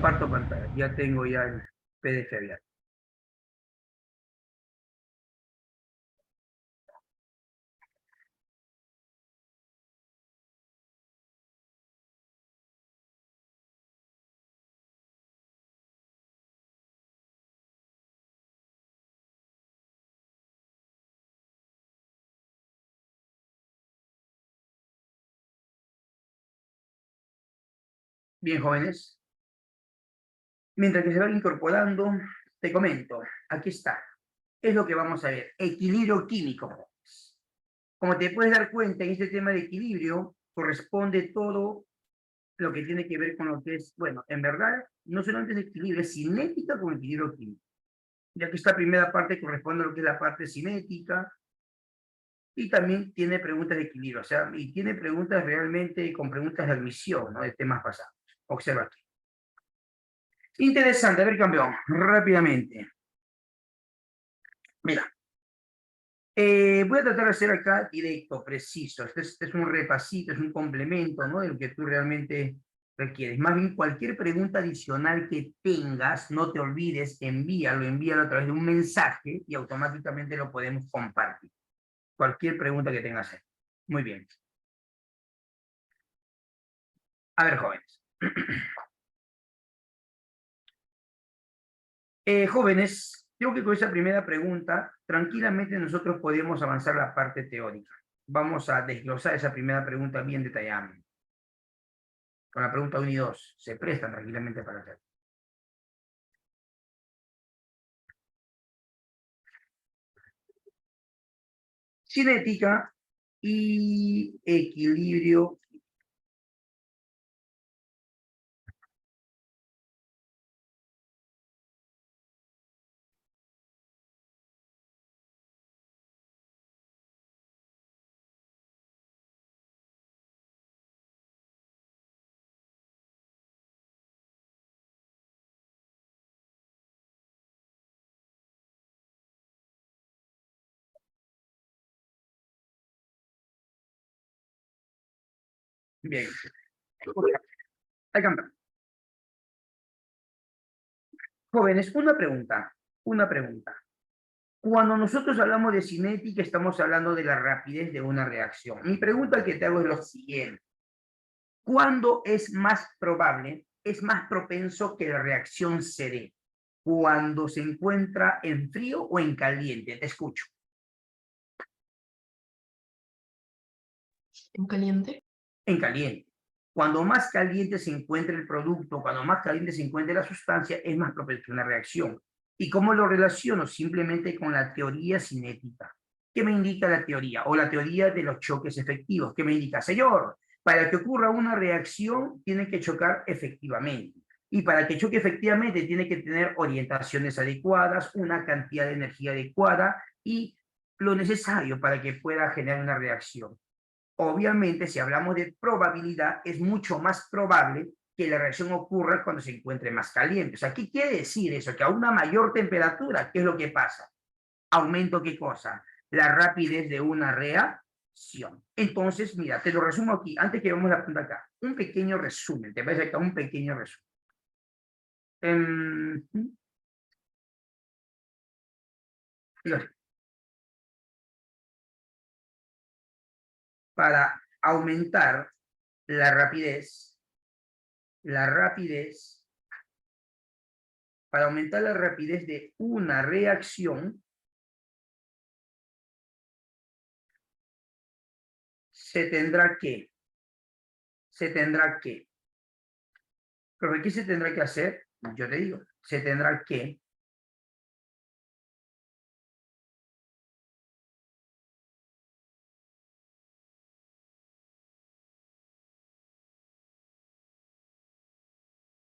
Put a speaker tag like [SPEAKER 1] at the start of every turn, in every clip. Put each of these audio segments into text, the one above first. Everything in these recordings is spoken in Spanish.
[SPEAKER 1] comparto pantalla. Ya tengo ya el PDF abierto. Bien, jóvenes. Mientras que se van incorporando, te comento. Aquí está. Es lo que vamos a ver. Equilibrio químico. Como te puedes dar cuenta, en este tema de equilibrio corresponde todo lo que tiene que ver con lo que es, bueno, en verdad, no solamente es equilibrio, es cinética con equilibrio químico. Ya que esta primera parte corresponde a lo que es la parte cinética y también tiene preguntas de equilibrio, o sea, y tiene preguntas realmente con preguntas de admisión, ¿no? De temas pasados. Observa aquí. Interesante, a ver, campeón, rápidamente. Mira, voy a tratar de hacer acá directo, preciso. Este es un repasito, es un complemento, ¿no? De lo que tú realmente requieres. Más bien, cualquier pregunta adicional que tengas, no te olvides, envíalo a través de un mensaje y automáticamente lo podemos compartir. Cualquier pregunta que tengas ahí. Muy bien. A ver, jóvenes. Jóvenes, creo que con esa primera pregunta, tranquilamente nosotros podemos avanzar la parte teórica. Vamos a desglosar esa primera pregunta bien detallada. Con la pregunta 1 y 2, se prestan tranquilamente para hacer. Cinética y equilibrio. Bien. Hay cambiar. Jóvenes, una pregunta. Cuando nosotros hablamos de cinética, estamos hablando de la rapidez de una reacción. Mi pregunta que te hago es lo siguiente. ¿Cuándo es más probable, es más propenso que la reacción se dé? ¿Cuando se encuentra en frío o en caliente? Te escucho.
[SPEAKER 2] ¿En caliente?
[SPEAKER 1] En caliente. Cuando más caliente se encuentra el producto, cuando más caliente se encuentra la sustancia, es más propenso a una reacción. ¿Y cómo lo relaciono? Simplemente con la teoría cinética. ¿Qué me indica la teoría? O la teoría de los choques efectivos. ¿Qué me indica? Señor, para que ocurra una reacción, tiene que chocar efectivamente. Y para que choque efectivamente, tiene que tener orientaciones adecuadas, una cantidad de energía adecuada y lo necesario para que pueda generar una reacción. Obviamente, si hablamos de probabilidad, es mucho más probable que la reacción ocurra cuando se encuentre más caliente. O sea, ¿qué quiere decir eso? Que a una mayor temperatura, ¿qué es lo que pasa? ¿Aumento qué cosa? La rapidez de una reacción. Entonces, mira, te lo resumo aquí, antes que vamos a la punta acá. Un pequeño resumen, te parece acá un pequeño resumen. Para aumentar la rapidez, para aumentar la rapidez de una reacción, se tendrá que, pero ¿qué se tendrá que hacer? Yo te digo, se tendrá que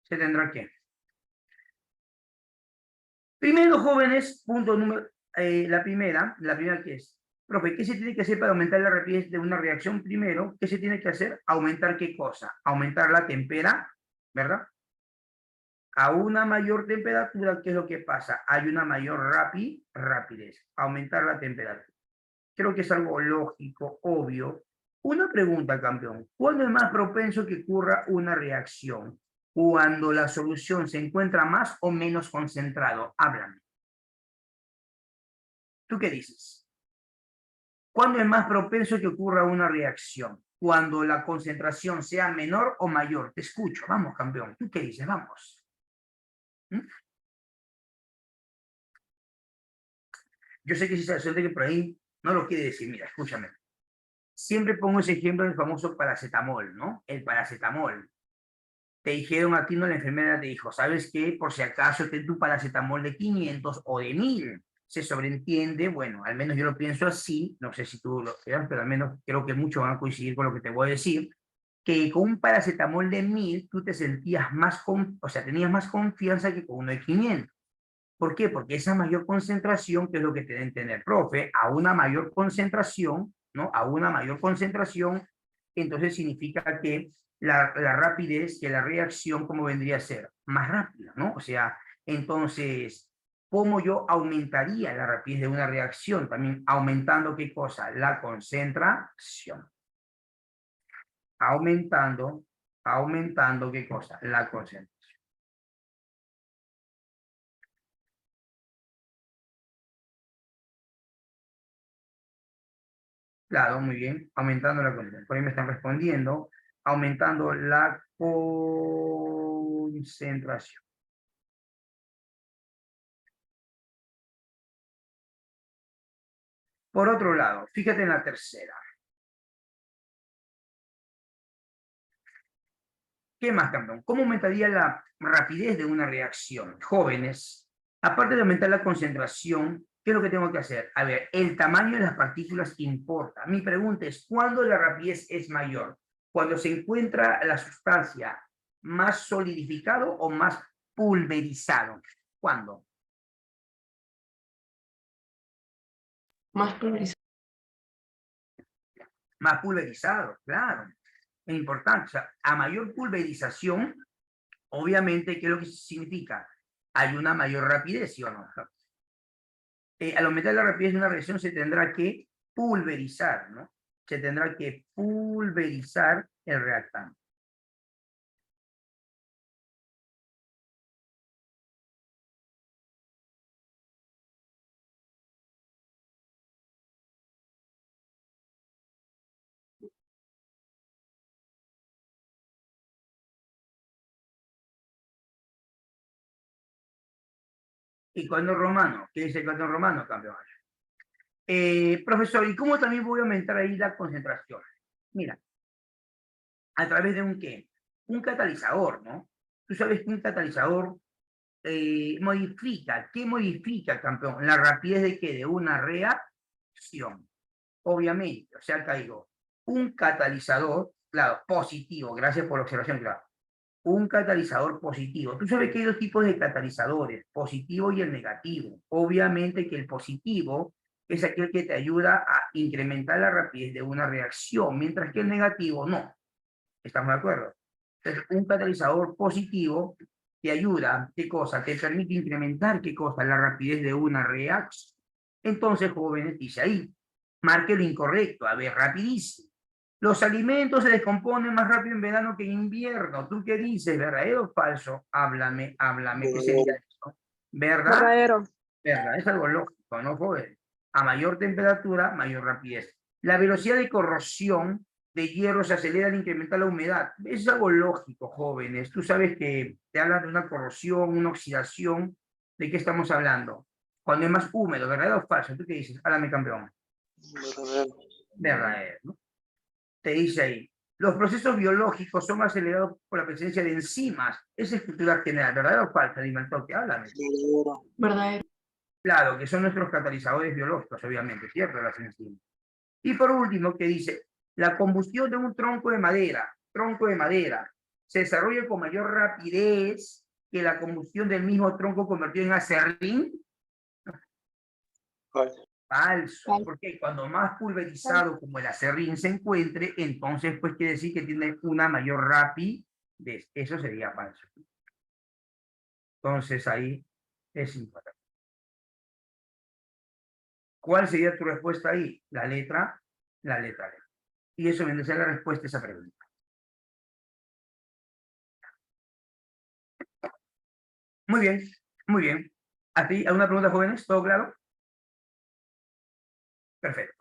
[SPEAKER 1] se tendrá que. Primero, jóvenes, punto número, la primera que es, profe, ¿qué se tiene que hacer para aumentar la rapidez de una reacción? Primero, ¿qué se tiene que hacer? Aumentar qué cosa? Aumentar la temperatura, ¿verdad? A una mayor temperatura, ¿qué es lo que pasa? Hay una mayor rapidez, aumentar la temperatura. Creo que es algo lógico, obvio. Una pregunta, campeón. ¿Cuándo es más propenso que ocurra una reacción? cuando la solución se encuentra más o menos concentrado? Háblame. ¿Tú qué dices? ¿Cuándo es más propenso que ocurra una reacción? Cuando la concentración sea menor o mayor. Te escucho. Vamos, campeón. ¿Tú qué dices? Vamos. ¿Mm? Yo sé que si se siente que por ahí no lo quiere decir. Mira, escúchame. Siempre pongo ese ejemplo del famoso paracetamol, ¿no? El paracetamol. Te dijeron a ti, no, la enfermera te dijo, ¿sabes qué? Por si acaso ten tu paracetamol de 500 o de 1000. Se sobreentiende, bueno, al menos yo lo pienso así, no sé si tú lo creas, pero al menos creo que muchos van a coincidir con lo que te voy a decir, que con un paracetamol de 1000 tú te sentías más, o sea, tenías más confianza que con uno de 500. ¿Por qué? Porque esa mayor concentración, que es lo que deben tener, profe, a una mayor concentración, ¿no? A una mayor concentración, entonces significa que la rapidez, que la reacción, ¿cómo vendría a ser? Más rápida, ¿no? O sea, entonces, ¿cómo yo aumentaría la rapidez de una reacción? También aumentando, ¿qué cosa? La concentración. Aumentando, ¿qué cosa? La concentración. Claro, muy bien. Aumentando la concentración. Por ahí me están respondiendo. Aumentando la concentración. Por otro lado, fíjate en la tercera. ¿Qué más, campeón? ¿Cómo aumentaría la rapidez de una reacción? Jóvenes, aparte de aumentar la concentración, ¿qué es lo que tengo que hacer? A ver, el tamaño de las partículas importa. Mi pregunta es, ¿cuándo la rapidez es mayor? ¿Cuando se encuentra la sustancia más solidificado o más pulverizado? ¿Cuándo?
[SPEAKER 2] Más pulverizado.
[SPEAKER 1] Más pulverizado, claro. Es importante. O sea, a mayor pulverización, obviamente, ¿qué es lo que significa? Hay una mayor rapidez, ¿sí o no? Al aumentar la rapidez de una reacción se tendrá que pulverizar, ¿no? Se tendrá que pulverizar el reactante. ¿Y cuándo romano? ¿Qué dice el cuándo romano, campeón? Profesor, ¿y cómo también voy a aumentar ahí la concentración? Mira, a través de un qué? Un catalizador, ¿no? Tú sabes que un catalizador modifica, ¿qué modifica, campeón? La rapidez de qué? De una reacción. Obviamente, o sea, caigo. Un catalizador, claro, positivo, gracias por la observación, claro. Un catalizador positivo. Tú sabes que hay dos tipos de catalizadores, positivo y el negativo. Obviamente que el positivo es aquel que te ayuda a incrementar la rapidez de una reacción, mientras que el negativo no. ¿Estamos de acuerdo? Entonces, un catalizador positivo te ayuda, ¿qué cosa? Te permite incrementar, ¿qué cosa? La rapidez de una reacción. Entonces, jóvenes, dice ahí, marque lo incorrecto. A ver, rapidísimo. Los alimentos se descomponen más rápido en verano que en invierno. ¿Tú qué dices? ¿Verdadero o falso? Háblame. ¿Qué sería eso? ¿Verdad?
[SPEAKER 2] Verdadero.
[SPEAKER 1] ¿Verdad? Es algo lógico, ¿no, joven? A mayor temperatura, mayor rapidez. La velocidad de corrosión de hierro se acelera al incrementar la humedad. Es algo lógico, jóvenes. Tú sabes que te hablan de una corrosión, una oxidación. ¿De qué estamos hablando? Cuando es más húmedo, ¿verdadero o falso? ¿Tú qué dices? Háblame, campeón.
[SPEAKER 2] Verdadero.
[SPEAKER 1] Verdadero, ¿no? Te dice ahí. Los procesos biológicos son acelerados por la presencia de enzimas. Esa es cultura general. ¿Verdadero o falso? Dime el toque, háblame.
[SPEAKER 2] Verdadero. Verdadero.
[SPEAKER 1] Claro, que son nuestros catalizadores biológicos, obviamente, ¿cierto? Las enzimas. Y por último, que dice, la combustión de un tronco de madera, se desarrolla con mayor rapidez que la combustión del mismo tronco convertido en acerrín.
[SPEAKER 2] Falso.
[SPEAKER 1] Falso, porque cuando más pulverizado como el acerrín se encuentre, entonces pues quiere decir que tiene una mayor rapidez. Eso sería falso. Entonces ahí es importante. ¿Cuál sería tu respuesta ahí? La letra D. Y eso viene a ser la respuesta a esa pregunta. Muy bien, muy bien. ¿A ti alguna pregunta, jóvenes? ¿Todo claro? Perfecto.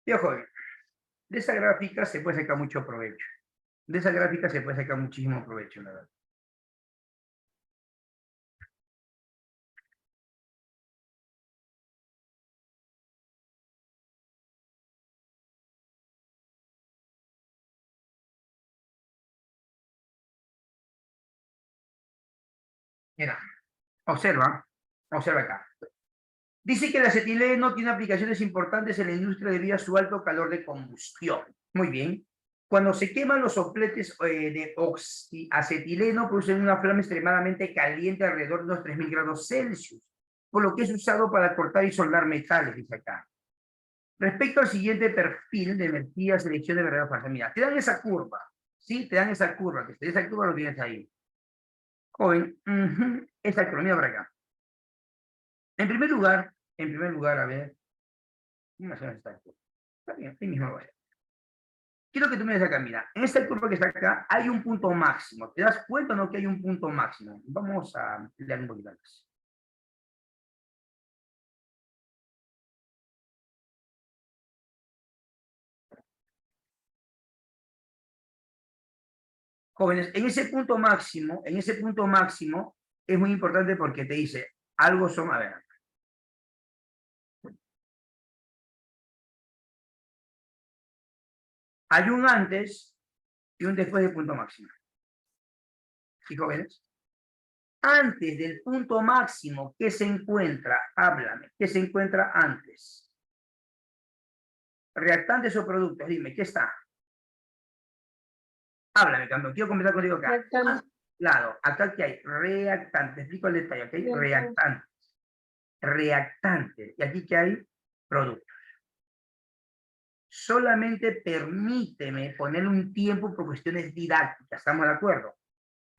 [SPEAKER 1] Bien, joven. De esa gráfica se puede sacar mucho provecho. De esa gráfica se puede sacar muchísimo provecho, la verdad. Mira, observa, observa acá. Dice que el acetileno tiene aplicaciones importantes en la industria debido a su alto calor de combustión. Muy bien. Cuando se queman los sopletes de acetileno, producen una flama extremadamente caliente alrededor de unos 3000 grados Celsius, por lo que es usado para cortar y soldar metales, dice acá. Respecto al siguiente perfil de energía, selección de verdadero o falso. Mira, te dan esa curva, ¿sí? Te dan esa curva, que esa curva lo tienes ahí. Joven, esa economía para acá. En primer lugar, a ver, ¿cómo hacemos esta curva? Está bien, ahí mismo lo voy a hacer. Quiero que tú me des acá, mira, en esta curva que está acá hay un punto máximo. ¿Te das cuenta o no que hay un punto máximo? Vamos a ampliar un poquito más. Jóvenes, en ese punto máximo es muy importante porque te dice, algo son, a ver, hay un antes y un después del punto máximo. ¿Sí, jóvenes? Antes del punto máximo, ¿qué se encuentra? Háblame, ¿qué se encuentra antes? ¿Reactantes o productos? Dime, ¿qué está? Háblame, cuando quiero conversar contigo acá.
[SPEAKER 2] Reactante.
[SPEAKER 1] Claro, acá que hay reactantes, explico el detalle, ¿ok?
[SPEAKER 2] Reactante.
[SPEAKER 1] Reactantes, y aquí que hay productos. Solamente permíteme poner un tiempo por cuestiones didácticas, ¿estamos de acuerdo?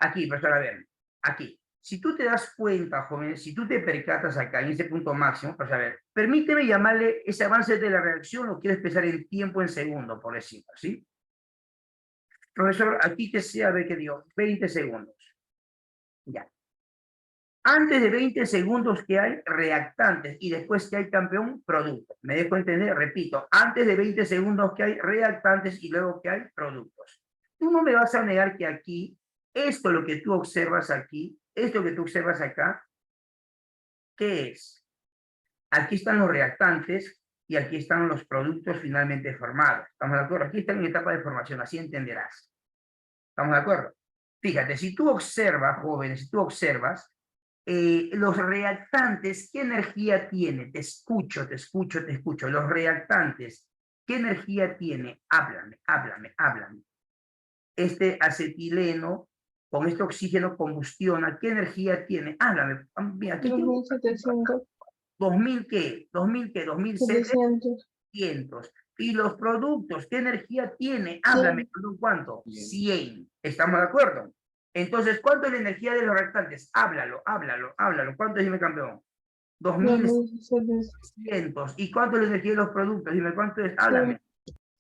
[SPEAKER 1] Aquí, profesor, a ver, aquí. Si tú te das cuenta, joven, si tú te percatas acá en ese punto máximo, pues a ver, permíteme llamarle ese avance de la reacción, o quiero expresar en tiempo en segundo, por decirlo, ¿sí? Profesor, aquí que sea, a ver qué digo, 20 segundos. Ya. Antes de 20 segundos que hay reactantes y después que hay campeón, productos. ¿Me dejo entender? Repito, antes de 20 segundos que hay reactantes y luego que hay productos. Tú no me vas a negar que aquí, esto lo que tú observas aquí, esto que tú observas acá, ¿qué es? Aquí están los reactantes y aquí están los productos finalmente formados. ¿Estamos de acuerdo? Aquí están en etapa de formación, así entenderás. ¿Estamos de acuerdo? Fíjate, si tú observas, jóvenes, si tú observas, los reactantes, ¿qué energía tiene? Te escucho, te escucho, te escucho. Los reactantes, ¿qué energía tiene? Háblame, háblame, háblame. Este acetileno con este oxígeno combustiona, ¿qué energía tiene? Háblame. Mira, aquí tengo
[SPEAKER 2] 2700.
[SPEAKER 1] 2000 qué, 2000 qué,
[SPEAKER 2] 700.
[SPEAKER 1] 2700. Y los productos, ¿qué energía tiene? Háblame, ¿cuánto? 100. ¿Estamos de acuerdo? Entonces, ¿cuánto es la energía de los reactantes? Háblalo, háblalo, háblalo. ¿Cuánto es, dime, campeón?
[SPEAKER 2] 2700.
[SPEAKER 1] 2700. ¿Y cuánto es la energía de los productos? Dime, ¿cuánto es? Háblame.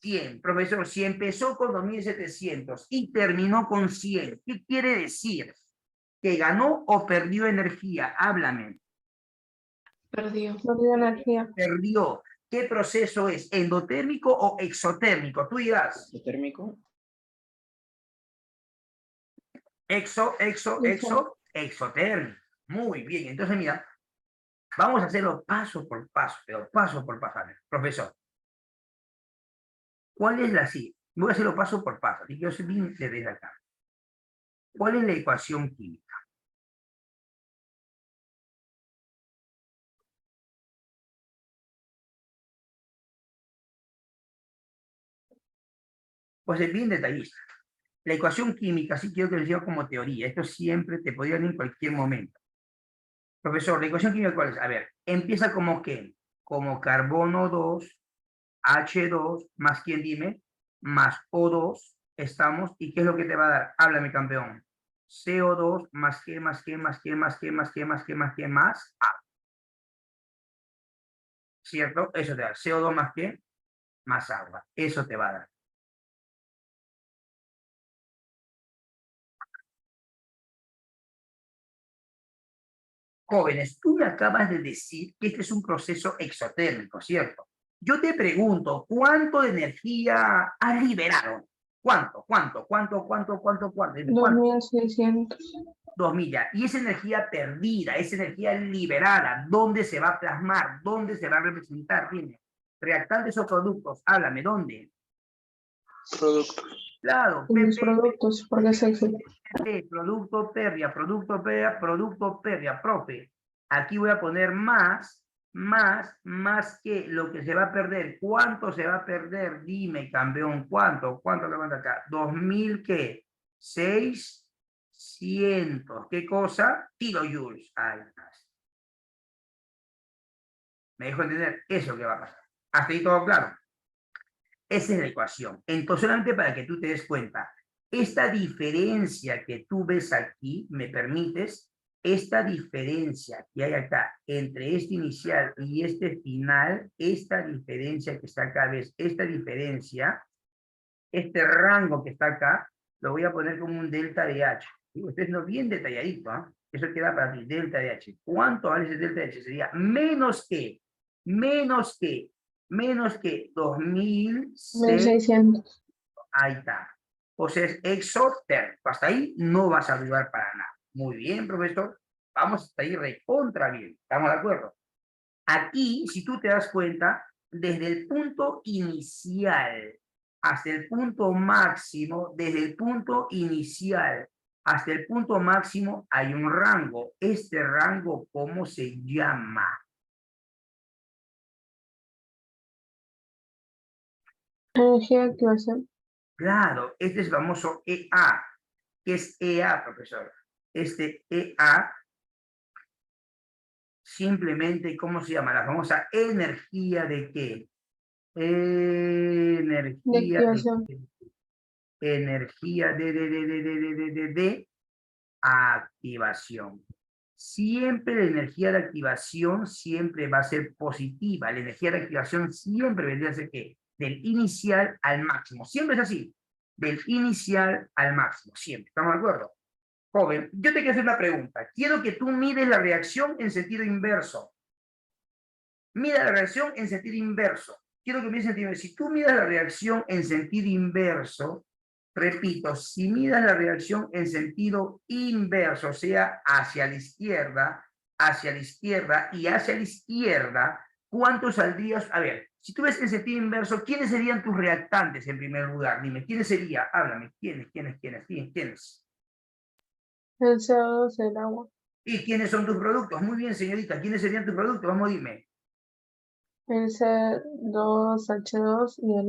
[SPEAKER 1] 100. Profesor, si empezó con 2700 y terminó con 100, ¿qué quiere decir? ¿Que ganó o perdió energía? Háblame.
[SPEAKER 2] Perdió. Perdió energía.
[SPEAKER 1] Perdió. ¿Qué proceso es? ¿Endotérmico o exotérmico? Tú dirás.
[SPEAKER 3] Térmico.
[SPEAKER 1] Exotérmico. Muy bien. Entonces, mira, vamos a hacerlo paso por paso, pero paso por paso. Profesor, ¿cuál es la sí? Voy a hacerlo paso por paso, así que yo soy bien desde acá. ¿Cuál es la ecuación química? Pues es bien detallista. La ecuación química, sí quiero que lo diga como teoría. Esto siempre te podría venir en cualquier momento. Profesor, la ecuación química, ¿cuál es? A ver, empieza como ¿qué? Como carbono 2, H2, más quién dime, más O2, estamos, ¿y qué es lo que te va a dar? Háblame, campeón. CO2 más qué, más qué, más qué, más qué, más qué, más qué, más qué, más A. ¿Cierto? Eso te da CO2 más qué, más agua. Eso te va a dar. Jóvenes, tú me acabas de decir que este es un proceso exotérmico, ¿cierto? Yo te pregunto, ¿cuánto de energía has liberado? ¿Cuánto? ¿Cuánto? ¿Cuánto? ¿Cuánto? ¿Cuánto? ¿Cuánto? ¿Cuánto?
[SPEAKER 2] 2600.
[SPEAKER 1] 2000 ya. Y esa energía perdida, esa energía liberada, ¿dónde se va a plasmar? ¿Dónde se va a representar? Dime. Reactantes o productos, háblame, ¿dónde?
[SPEAKER 3] Productos.
[SPEAKER 1] Claro,
[SPEAKER 2] En los productos, porque es el
[SPEAKER 1] producto pérdida, producto pérdida, producto pérdida, profe. Aquí voy a poner más que lo que se va a perder. ¿Cuánto se va a perder? Dime, campeón, ¿cuánto? ¿Cuánto levanta acá? 2000, ¿qué? 600. ¿Qué cosa? Kilojoules. Ahí está. ¿Me dejo entender? Eso que va a pasar. ¿Hasta ahí todo claro? Esa es la ecuación. Entonces, solamente para que tú te des cuenta, esta diferencia que tú ves aquí, ¿me permites? Esta diferencia que hay acá entre este inicial y este final, esta diferencia que está acá, ¿ves? Esta diferencia, este rango que está acá, lo voy a poner como un delta de H. ¿Sí? Ustedes no bien detalladito, ¿eh? Eso queda para ti, delta de H. ¿Cuánto vale ese delta de H? Sería menos que 2006.
[SPEAKER 2] 1600.
[SPEAKER 1] Ahí está. O sea, es exotérmico. Hasta ahí no vas a dudar para nada. Muy bien, profesor. Vamos hasta ahí recontra bien. ¿Estamos de acuerdo? Aquí, si tú te das cuenta, desde el punto inicial hasta el punto máximo, desde el punto inicial hasta el punto máximo, hay un rango. Este rango, ¿cómo se llama?
[SPEAKER 2] Energía de activación.
[SPEAKER 1] Claro, este es el famoso EA. ¿Qué es EA, profesor? Este EA, simplemente, ¿cómo se llama? La famosa energía de qué?
[SPEAKER 2] De
[SPEAKER 1] Energía
[SPEAKER 2] activación.
[SPEAKER 1] energía de activación. Siempre la energía de activación siempre va a ser positiva. La energía de activación siempre vendría a ser ¿qué? Del inicial al máximo. Siempre es así. Del inicial al máximo. Siempre. ¿Estamos de acuerdo? Joven, yo te quiero hacer una pregunta. Quiero que tú mides la reacción en sentido inverso. Mira la reacción en sentido inverso. Quiero que mides en sentido inverso. Si tú midas la reacción en sentido inverso, repito, si midas la reacción en sentido inverso, o sea, hacia la izquierda y hacia la izquierda, ¿cuánto saldrías? A ver, si tú ves en sentido inverso, ¿quiénes serían tus reactantes en primer lugar? Dime, ¿quiénes serían? Háblame, ¿quiénes?
[SPEAKER 2] El CO2, el agua.
[SPEAKER 1] ¿Y quiénes son tus productos? Muy bien, señorita, ¿quiénes serían tus productos? Vamos, dime.
[SPEAKER 2] El C2H2 y el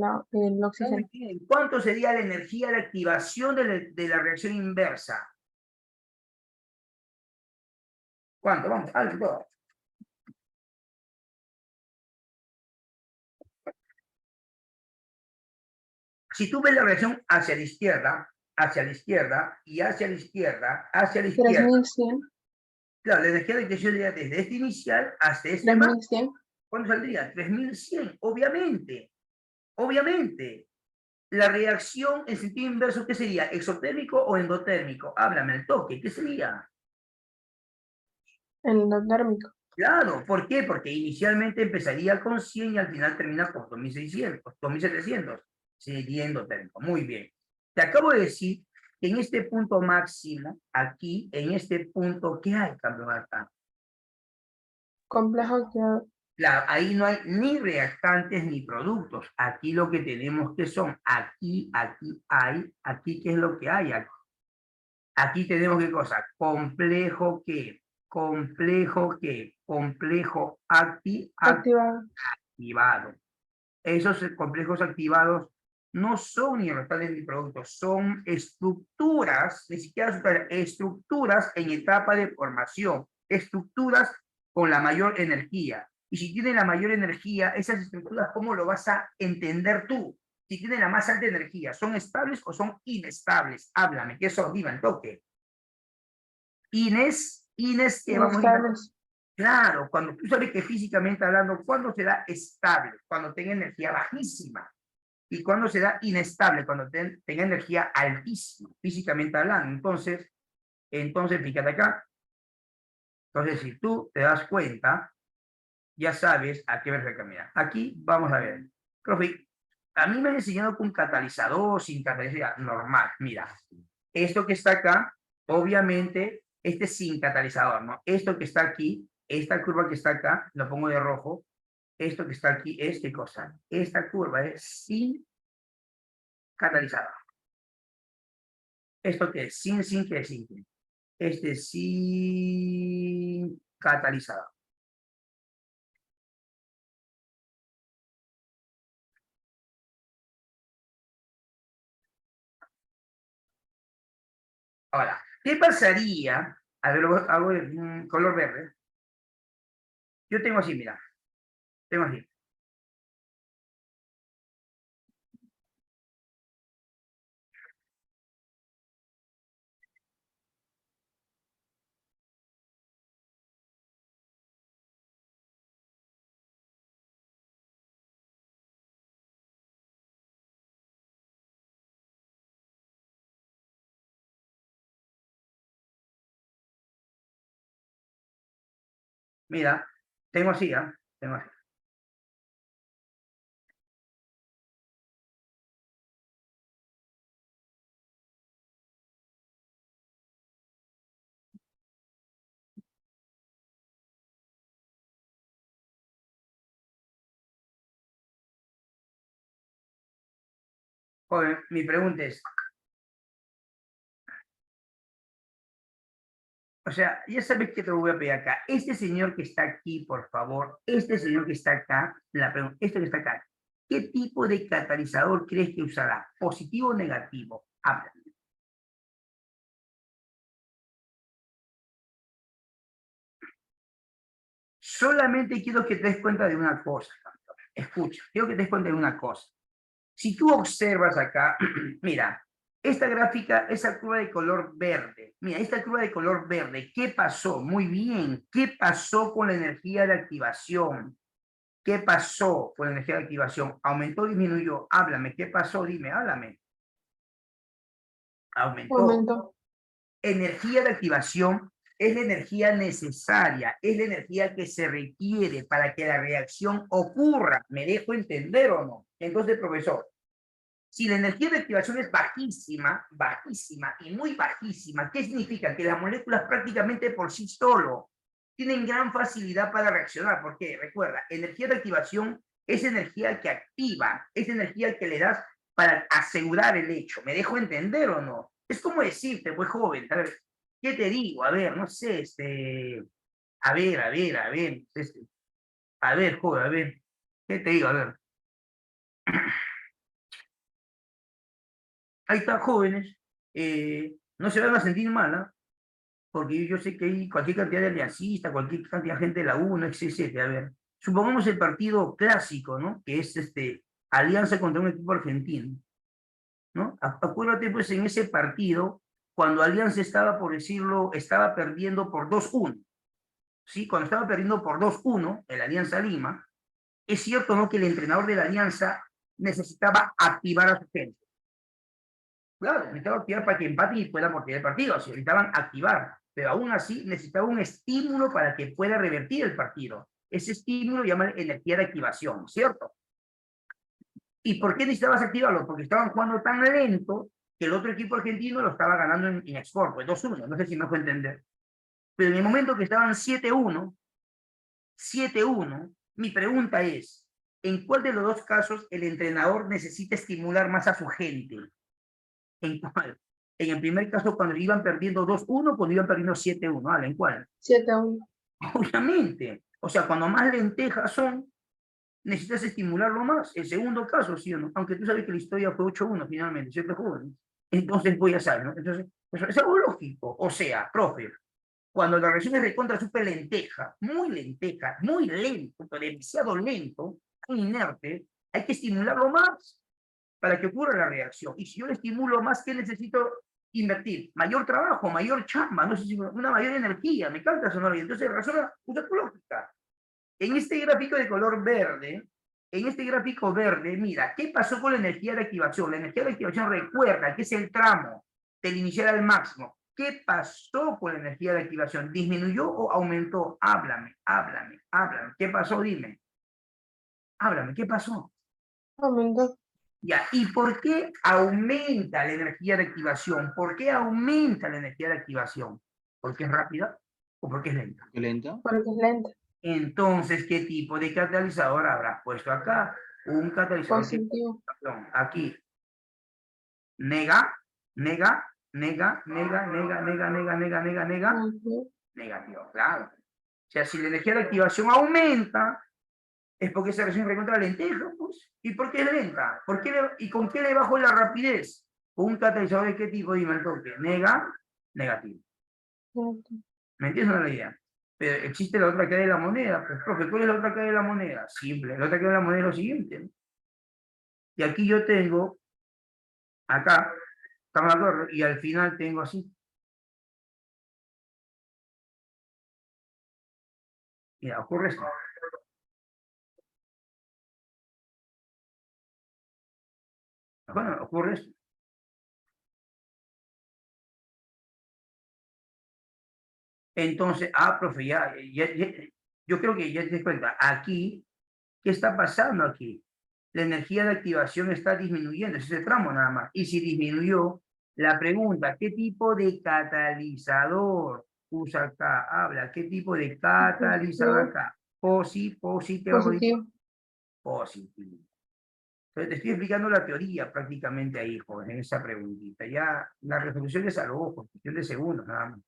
[SPEAKER 1] Muy
[SPEAKER 2] oxígeno.
[SPEAKER 1] bien. ¿Cuánto sería la energía de activación de la reacción inversa? ¿Cuánto? Vamos, alto. Si tú ves la reacción hacia la izquierda y hacia la izquierda,
[SPEAKER 2] 3100.
[SPEAKER 1] claro, la energía de activación sería desde este inicial hasta este más.
[SPEAKER 2] 3100.
[SPEAKER 1] ¿Cuánto saldría? 3100, obviamente. Obviamente. La reacción en sentido inverso, ¿qué sería? ¿Exotérmico o endotérmico? Háblame al toque, ¿qué sería?
[SPEAKER 2] Endotérmico.
[SPEAKER 1] Claro, ¿por qué? Porque inicialmente empezaría con 100 y al final termina con 2600, 2700, siguiendo térmico. Muy bien. Te acabo de decir que en este punto máximo, aquí, en este punto, ¿qué hay, campeón acá?
[SPEAKER 2] Complejo activador.
[SPEAKER 1] Claro, ahí no hay ni reactantes ni productos. Aquí lo que tenemos que son, aquí ¿qué es lo que hay? Aquí tenemos qué cosa, complejo
[SPEAKER 2] Activado.
[SPEAKER 1] activado. Esos complejos activados no son ni rentales ni productos, son estructuras, ni siquiera estructuras en etapa de formación, estructuras con la mayor energía. Y si tienen la mayor energía, esas estructuras, ¿cómo lo vas a entender tú? Si tienen la más alta energía, ¿son estables o son inestables? Háblame, ¿qué son? Dime al toque. Ines, que vamos a ir a...
[SPEAKER 2] Inestables.
[SPEAKER 1] Claro, cuando tú sabes que físicamente hablando, ¿cuándo será estable? Cuando tenga energía bajísima. ¿Y cuándo será inestable? Cuando tenga energía altísima, físicamente hablando. Entonces, fíjate acá. Entonces, si tú te das cuenta, ya sabes a qué me refiero. Mira, aquí vamos a ver. Profe, a mí me han enseñado con catalizador, sin catalizador, normal. Mira, esto que está acá, obviamente, este es sin catalizador, ¿no? Esto que está aquí, esta curva que está acá, lo pongo de rojo, esto que está aquí es, ¿qué cosa? Esta curva es sin catalizador. ¿Esto qué es? Sin, ¿qué es sin? Este es sin catalizador. Ahora, ¿qué pasaría? A ver, hago en color verde. Yo tengo así, mira. Tengo así. Mira, tengo así, ¿ah? Tengo así. Joven, mi pregunta es, o sea, ya sabes que te lo voy a pedir acá. Este señor que está aquí, por favor, este señor que está acá, la pregunta, este que está acá, ¿qué tipo de catalizador crees que usará? ¿Positivo o negativo? Habla. Solamente quiero que te des cuenta de una cosa. Escucha, quiero que te des cuenta de una cosa. Si tú observas acá, mira, esta gráfica, esa curva de color verde, mira, esta curva de color verde, ¿qué pasó? Muy bien, ¿qué pasó con la energía de activación? ¿Qué pasó con la energía de activación? ¿Aumentó o disminuyó? Háblame, ¿qué pasó? Dime, háblame. Aumentó.
[SPEAKER 2] Momento.
[SPEAKER 1] Energía de activación es la energía necesaria, es la energía que se requiere para que la reacción ocurra. ¿Me dejo entender o no? Entonces, profesor, si la energía de activación es bajísima, bajísima y muy bajísima, ¿qué significa? Que las moléculas prácticamente por sí solo tienen gran facilidad para reaccionar. ¿Por qué? Recuerda, energía de activación es energía que activa, es energía que le das para asegurar el hecho. ¿Me dejo entender o no? Es como decirte, pues joven, a ver, ¿qué te digo? A ver, no sé, a ver, a ver, joven, a ver, ¿qué te digo? A ver. Ahí están jóvenes, no se van a sentir mal, ¿ah? Porque yo sé que hay cualquier cantidad de aliancistas, cualquier cantidad de gente de la UNO, etcétera. A ver, supongamos el partido clásico, ¿no? Que es Alianza contra un equipo argentino, ¿no? Acuérdate, pues, en ese partido, cuando Alianza estaba, por decirlo, estaba perdiendo por 2-1, ¿sí? Cuando estaba perdiendo por 2-1, el Alianza Lima, es cierto, ¿no? Que el entrenador de la Alianza necesitaba activar a su gente. Claro, necesitaba activar para que empate y pueda morder el partido. Si necesitaban activar, pero aún así necesitaba un estímulo para que pueda revertir el partido. Ese estímulo llama energía de activación, ¿cierto? ¿Y por qué necesitabas activarlo? Porque estaban jugando tan lento que el otro equipo argentino lo estaba ganando en export, pues 2-1, no sé si me fue entender. Pero en el momento que estaban 7-1, mi pregunta es, ¿en cuál de los dos casos el entrenador necesita estimular más a su gente? ¿En cuál? En el primer caso, cuando iban perdiendo 2-1, cuando iban perdiendo 7-1. ¿Vale? ¿En cuál?
[SPEAKER 2] 7-1.
[SPEAKER 1] Obviamente. O sea, cuando más lentejas son, necesitas estimularlo más. El segundo caso, ¿sí o no? Aunque tú sabes que la historia fue 8-1 finalmente, ¿cierto, joven? Entonces voy a saber, ¿no? Entonces, eso es algo lógico. O sea, profe, cuando la reacción es recontra súper lenteja, muy lento, pero demasiado lento, inerte, hay que estimularlo más para que ocurra la reacción. Y si yo le estimulo más, ¿qué necesito invertir? Mayor trabajo, mayor chamba, no sé si una mayor energía, ¿me captas o no? Entonces, razona, usa tu lógica. En este gráfico de color verde, en este gráfico verde, mira, ¿qué pasó con la energía de activación? La energía de activación, recuerda que es el tramo del inicial al máximo. ¿Qué pasó con la energía de activación? ¿Disminuyó o aumentó? Háblame. ¿Qué pasó? Dime. Háblame, ¿qué pasó?
[SPEAKER 2] Aumentó.
[SPEAKER 1] Ya, ¿y por qué aumenta la energía de activación? ¿Por qué aumenta la energía de activación? ¿Porque es rápida o porque es lenta?
[SPEAKER 3] ¿Lenta?
[SPEAKER 2] Porque es lenta.
[SPEAKER 1] Entonces, ¿qué tipo de catalizador habrás puesto acá? Un catalizador que,
[SPEAKER 2] Positivo.
[SPEAKER 1] aquí, negativo,
[SPEAKER 2] Ujú.
[SPEAKER 1] negativo, claro. O sea, si la energía de activación aumenta, es porque esa reacción recontra lenteja, pues. ¿Y por qué es lenta? ¿Y con qué le bajo la rapidez? ¿Con un catalizador de qué tipo? Dime el toque. Negativo. ¿Me entiendes la idea? Pero existe la otra cara de la moneda. Pues, profe, ¿cuál es la otra cara de la moneda? Simple. La otra cara de la moneda es lo siguiente, ¿no? Y aquí yo tengo, acá, ¿estamos de acuerdo? Y al final tengo así. Mira, ocurre esto. Bueno, ocurre esto. Entonces, profe, yo creo que ya te das cuenta. Aquí, ¿qué está pasando aquí? La energía de activación está disminuyendo, es ese tramo nada más. Y si disminuyó, la pregunta, ¿qué tipo de catalizador usa acá? Habla, ¿qué tipo de catalizador
[SPEAKER 2] Positivo.
[SPEAKER 1] acá? Positivo.
[SPEAKER 2] Positivo.
[SPEAKER 1] Positivo. Entonces te estoy explicando la teoría prácticamente ahí, joven, en esa preguntita. Ya la resolución es a lo ojo, cuestión de segundos nada más.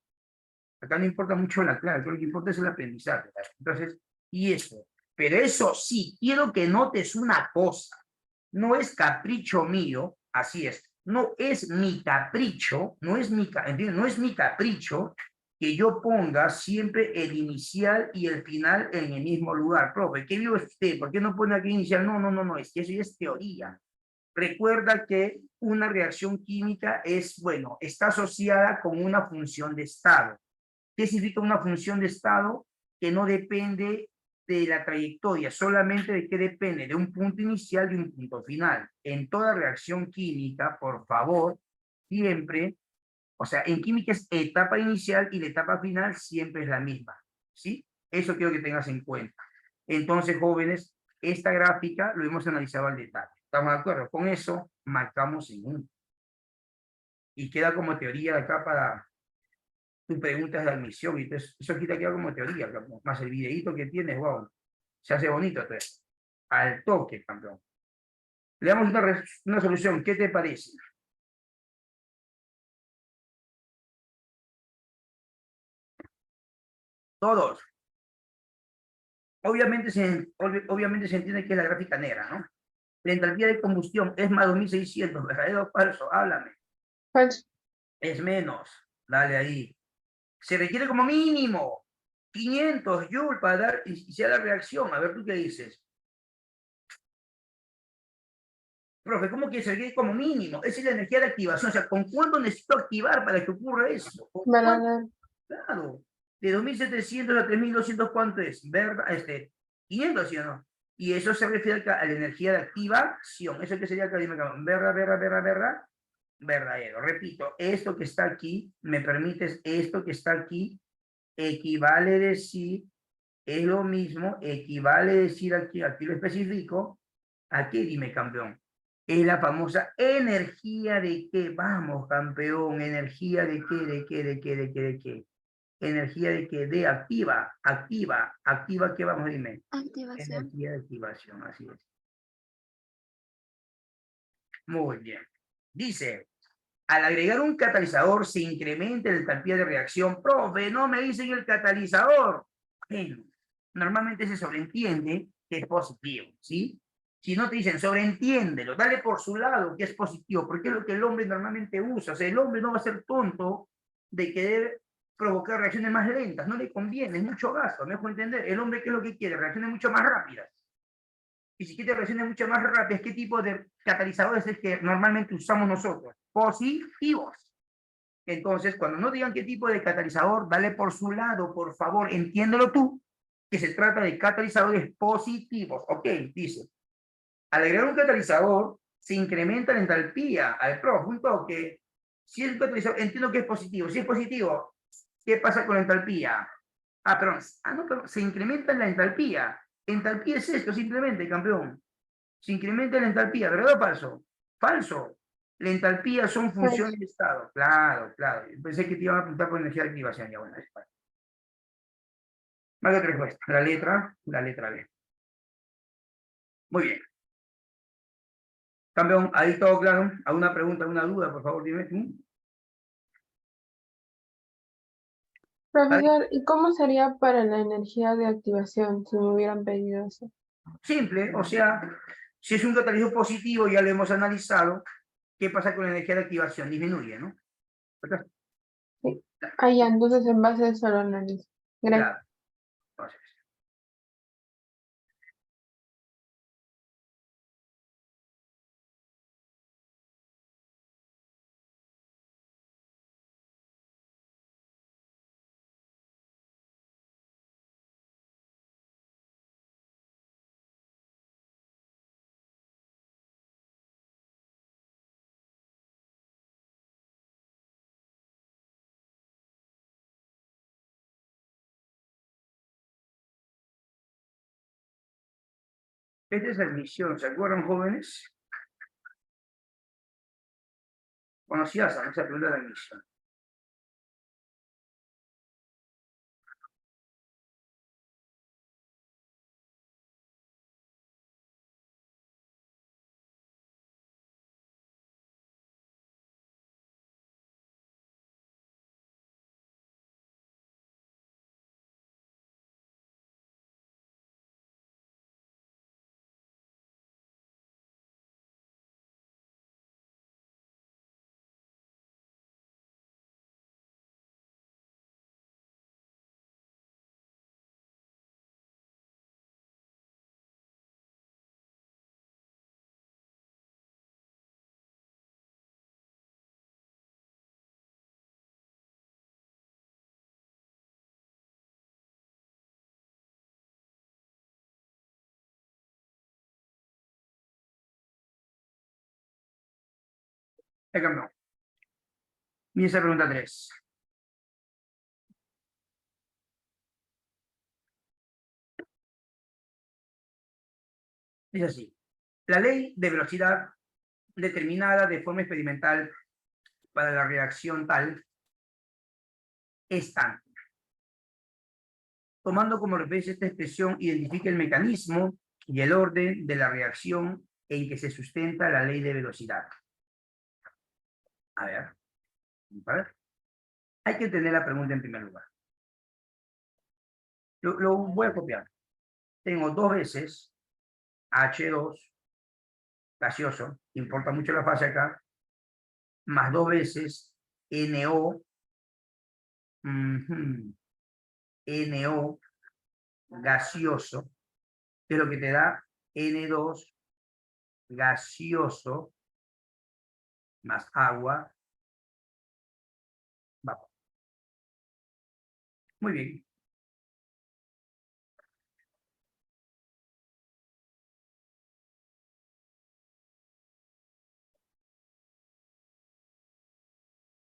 [SPEAKER 1] Acá no importa mucho la clave, lo que importa es el aprendizaje. Entonces, y eso. Pero eso sí, quiero que notes una cosa. No es capricho mío, así es. No es mi capricho, ¿entiendes? No es mi capricho que yo ponga siempre el inicial y el final en el mismo lugar. Profe, ¿qué vio usted? ¿Por qué no pone aquí inicial? No, es que eso ya es teoría. Recuerda que una reacción química es, bueno, está asociada con una función de estado. ¿Qué significa una función de estado? Que no depende de la trayectoria, solamente de qué depende, de un punto inicial y un punto final. En toda reacción química, por favor, siempre, o sea, en química es etapa inicial y la etapa final siempre es la misma, ¿sí? Eso quiero que tengas en cuenta. Entonces, jóvenes, esta gráfica lo hemos analizado al detalle. ¿Estamos de acuerdo? Con eso marcamos en 1. Y queda como teoría acá para tus preguntas de admisión. Y entonces, eso aquí te queda como teoría, más el videíto que tienes, wow. Se hace bonito, entonces. Al toque, campeón. Le damos una solución. ¿Qué te parece? Todos. Obviamente se entiende que es la gráfica negra, ¿no? La entalpía de combustión es más 2600, ¿verdadero o falso? Háblame.
[SPEAKER 2] Falso.
[SPEAKER 1] Es menos. Dale ahí. Se requiere como mínimo 500 joules para dar iniciar la reacción. A ver, ¿tú qué dices? Profe, ¿cómo que se requiere como mínimo? Esa es la energía de activación. O sea, ¿con cuánto necesito activar para que ocurra eso? ¿Con cuánto?
[SPEAKER 2] Banana.
[SPEAKER 1] Claro. De 2700 a 3200, ¿cuánto es? ¿Verdad? 500, ¿sí o no? Y eso se refiere a la energía de activación. ¿Eso qué sería? Verdadero. Repito, esto que está aquí, me permites, esto que está aquí, equivale a decir, es lo mismo, equivale a decir aquí lo especifico, aquí dime, campeón. Es la famosa energía de qué, vamos, campeón, energía de qué, de qué. Energía de qué, de activa, ¿qué vamos? Dime.
[SPEAKER 4] Activación.
[SPEAKER 1] Energía de activación, así es. Muy bien. Dice, al agregar un catalizador se incrementa la entalpía de reacción. Profe, no me dicen el catalizador. Bueno, normalmente se sobreentiende que es positivo, ¿sí? Si no te dicen sobreentiéndelo, dale por su lado que es positivo, porque es lo que el hombre normalmente usa. O sea, el hombre no va a ser tonto de querer provocar reacciones más lentas, no le conviene, es mucho gasto, me dejo entender. El hombre, ¿qué es lo que quiere? Reacciones mucho más rápidas. Y si quiere reacciones mucho más rápidas, ¿qué tipo de catalizadores es el que normalmente usamos nosotros? Positivos. Entonces, cuando no digan qué tipo de catalizador, dale por su lado, por favor, entiéndelo tú, que se trata de catalizadores positivos. Ok, dice, al agregar un catalizador, se incrementa la entalpía. A ver, profe, un toque. Si es un catalizador, entiendo que es positivo. Si es positivo, ¿qué pasa con la entalpía? Ah, perdón. Ah, no, perdón. Se incrementa la entalpía. Entalpía es esto, simplemente, campeón. Se incrementa la entalpía, ¿verdad o falso? Falso. La entalpía son funciones de estado. Claro, claro. Pensé que te iban a apuntar por energía de activación. Ya, bueno, es para. Marca otra respuesta. La letra B. Muy bien. Campeón, ahí todo claro. ¿Alguna pregunta, alguna duda? Por favor, dime. ¿Vale?
[SPEAKER 2] Profesor, ¿y cómo sería para la energía de activación si me hubieran pedido eso?
[SPEAKER 1] Simple, o sea, si es un catalizador positivo, ya lo hemos analizado, ¿qué pasa con la energía de activación? Disminuye, ¿no? ¿Verdad?
[SPEAKER 2] Sí. Ah, ya, entonces en base a eso lo analizo. Gracias.
[SPEAKER 1] Claro. Entonces, esta es la admisión, ¿se acuerdan, jóvenes? Conocías a esa pregunta de admisión. Campeón. Mira esa pregunta 3. Es así. La ley de velocidad determinada de forma experimental para la reacción tal es tan. Tomando como referencia esta expresión, identifica el mecanismo y el orden de la reacción en que se sustenta la ley de velocidad. A ver. Hay que tener la pregunta en primer lugar. Lo voy a copiar. Tengo 2 veces H2, gaseoso, importa mucho la fase acá, más 2 veces NO, NO gaseoso, que es lo que te da N2 gaseoso más agua, vapor. Muy bien.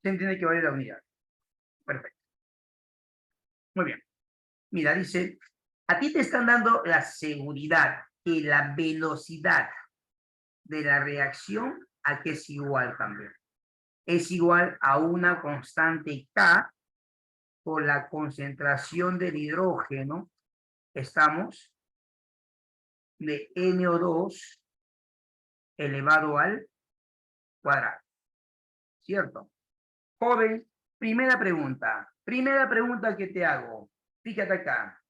[SPEAKER 1] Se entiende que vale la unidad. Perfecto. Muy bien. Mira, dice, a ti te están dando la seguridad que la velocidad de la reacción a que es igual también. Es igual a una constante K por la concentración del hidrógeno, estamos, de NO2 elevado al cuadrado. ¿Cierto? Joven, primera pregunta que te hago. Fíjate acá.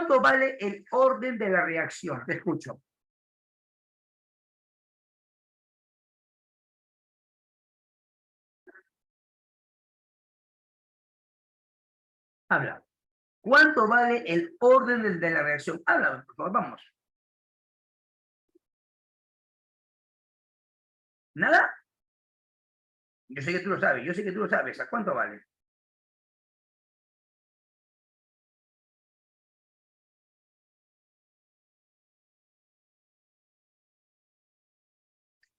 [SPEAKER 1] ¿Cuánto vale el orden de la reacción? Te escucho. Habla. ¿Cuánto vale el orden de la reacción? Habla, por favor, vamos. ¿Nada? Yo sé que tú lo sabes, yo sé que tú lo sabes. ¿A cuánto vale?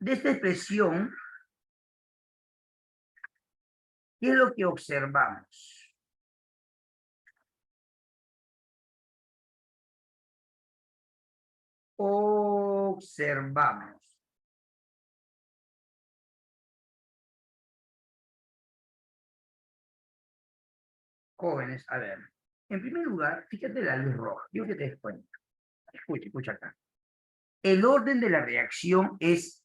[SPEAKER 1] De esta expresión, ¿qué es lo que observamos? Observamos. Jóvenes, a ver. En primer lugar, fíjate la luz roja. Yo que te des cuenta. Escucha acá. El orden de la reacción es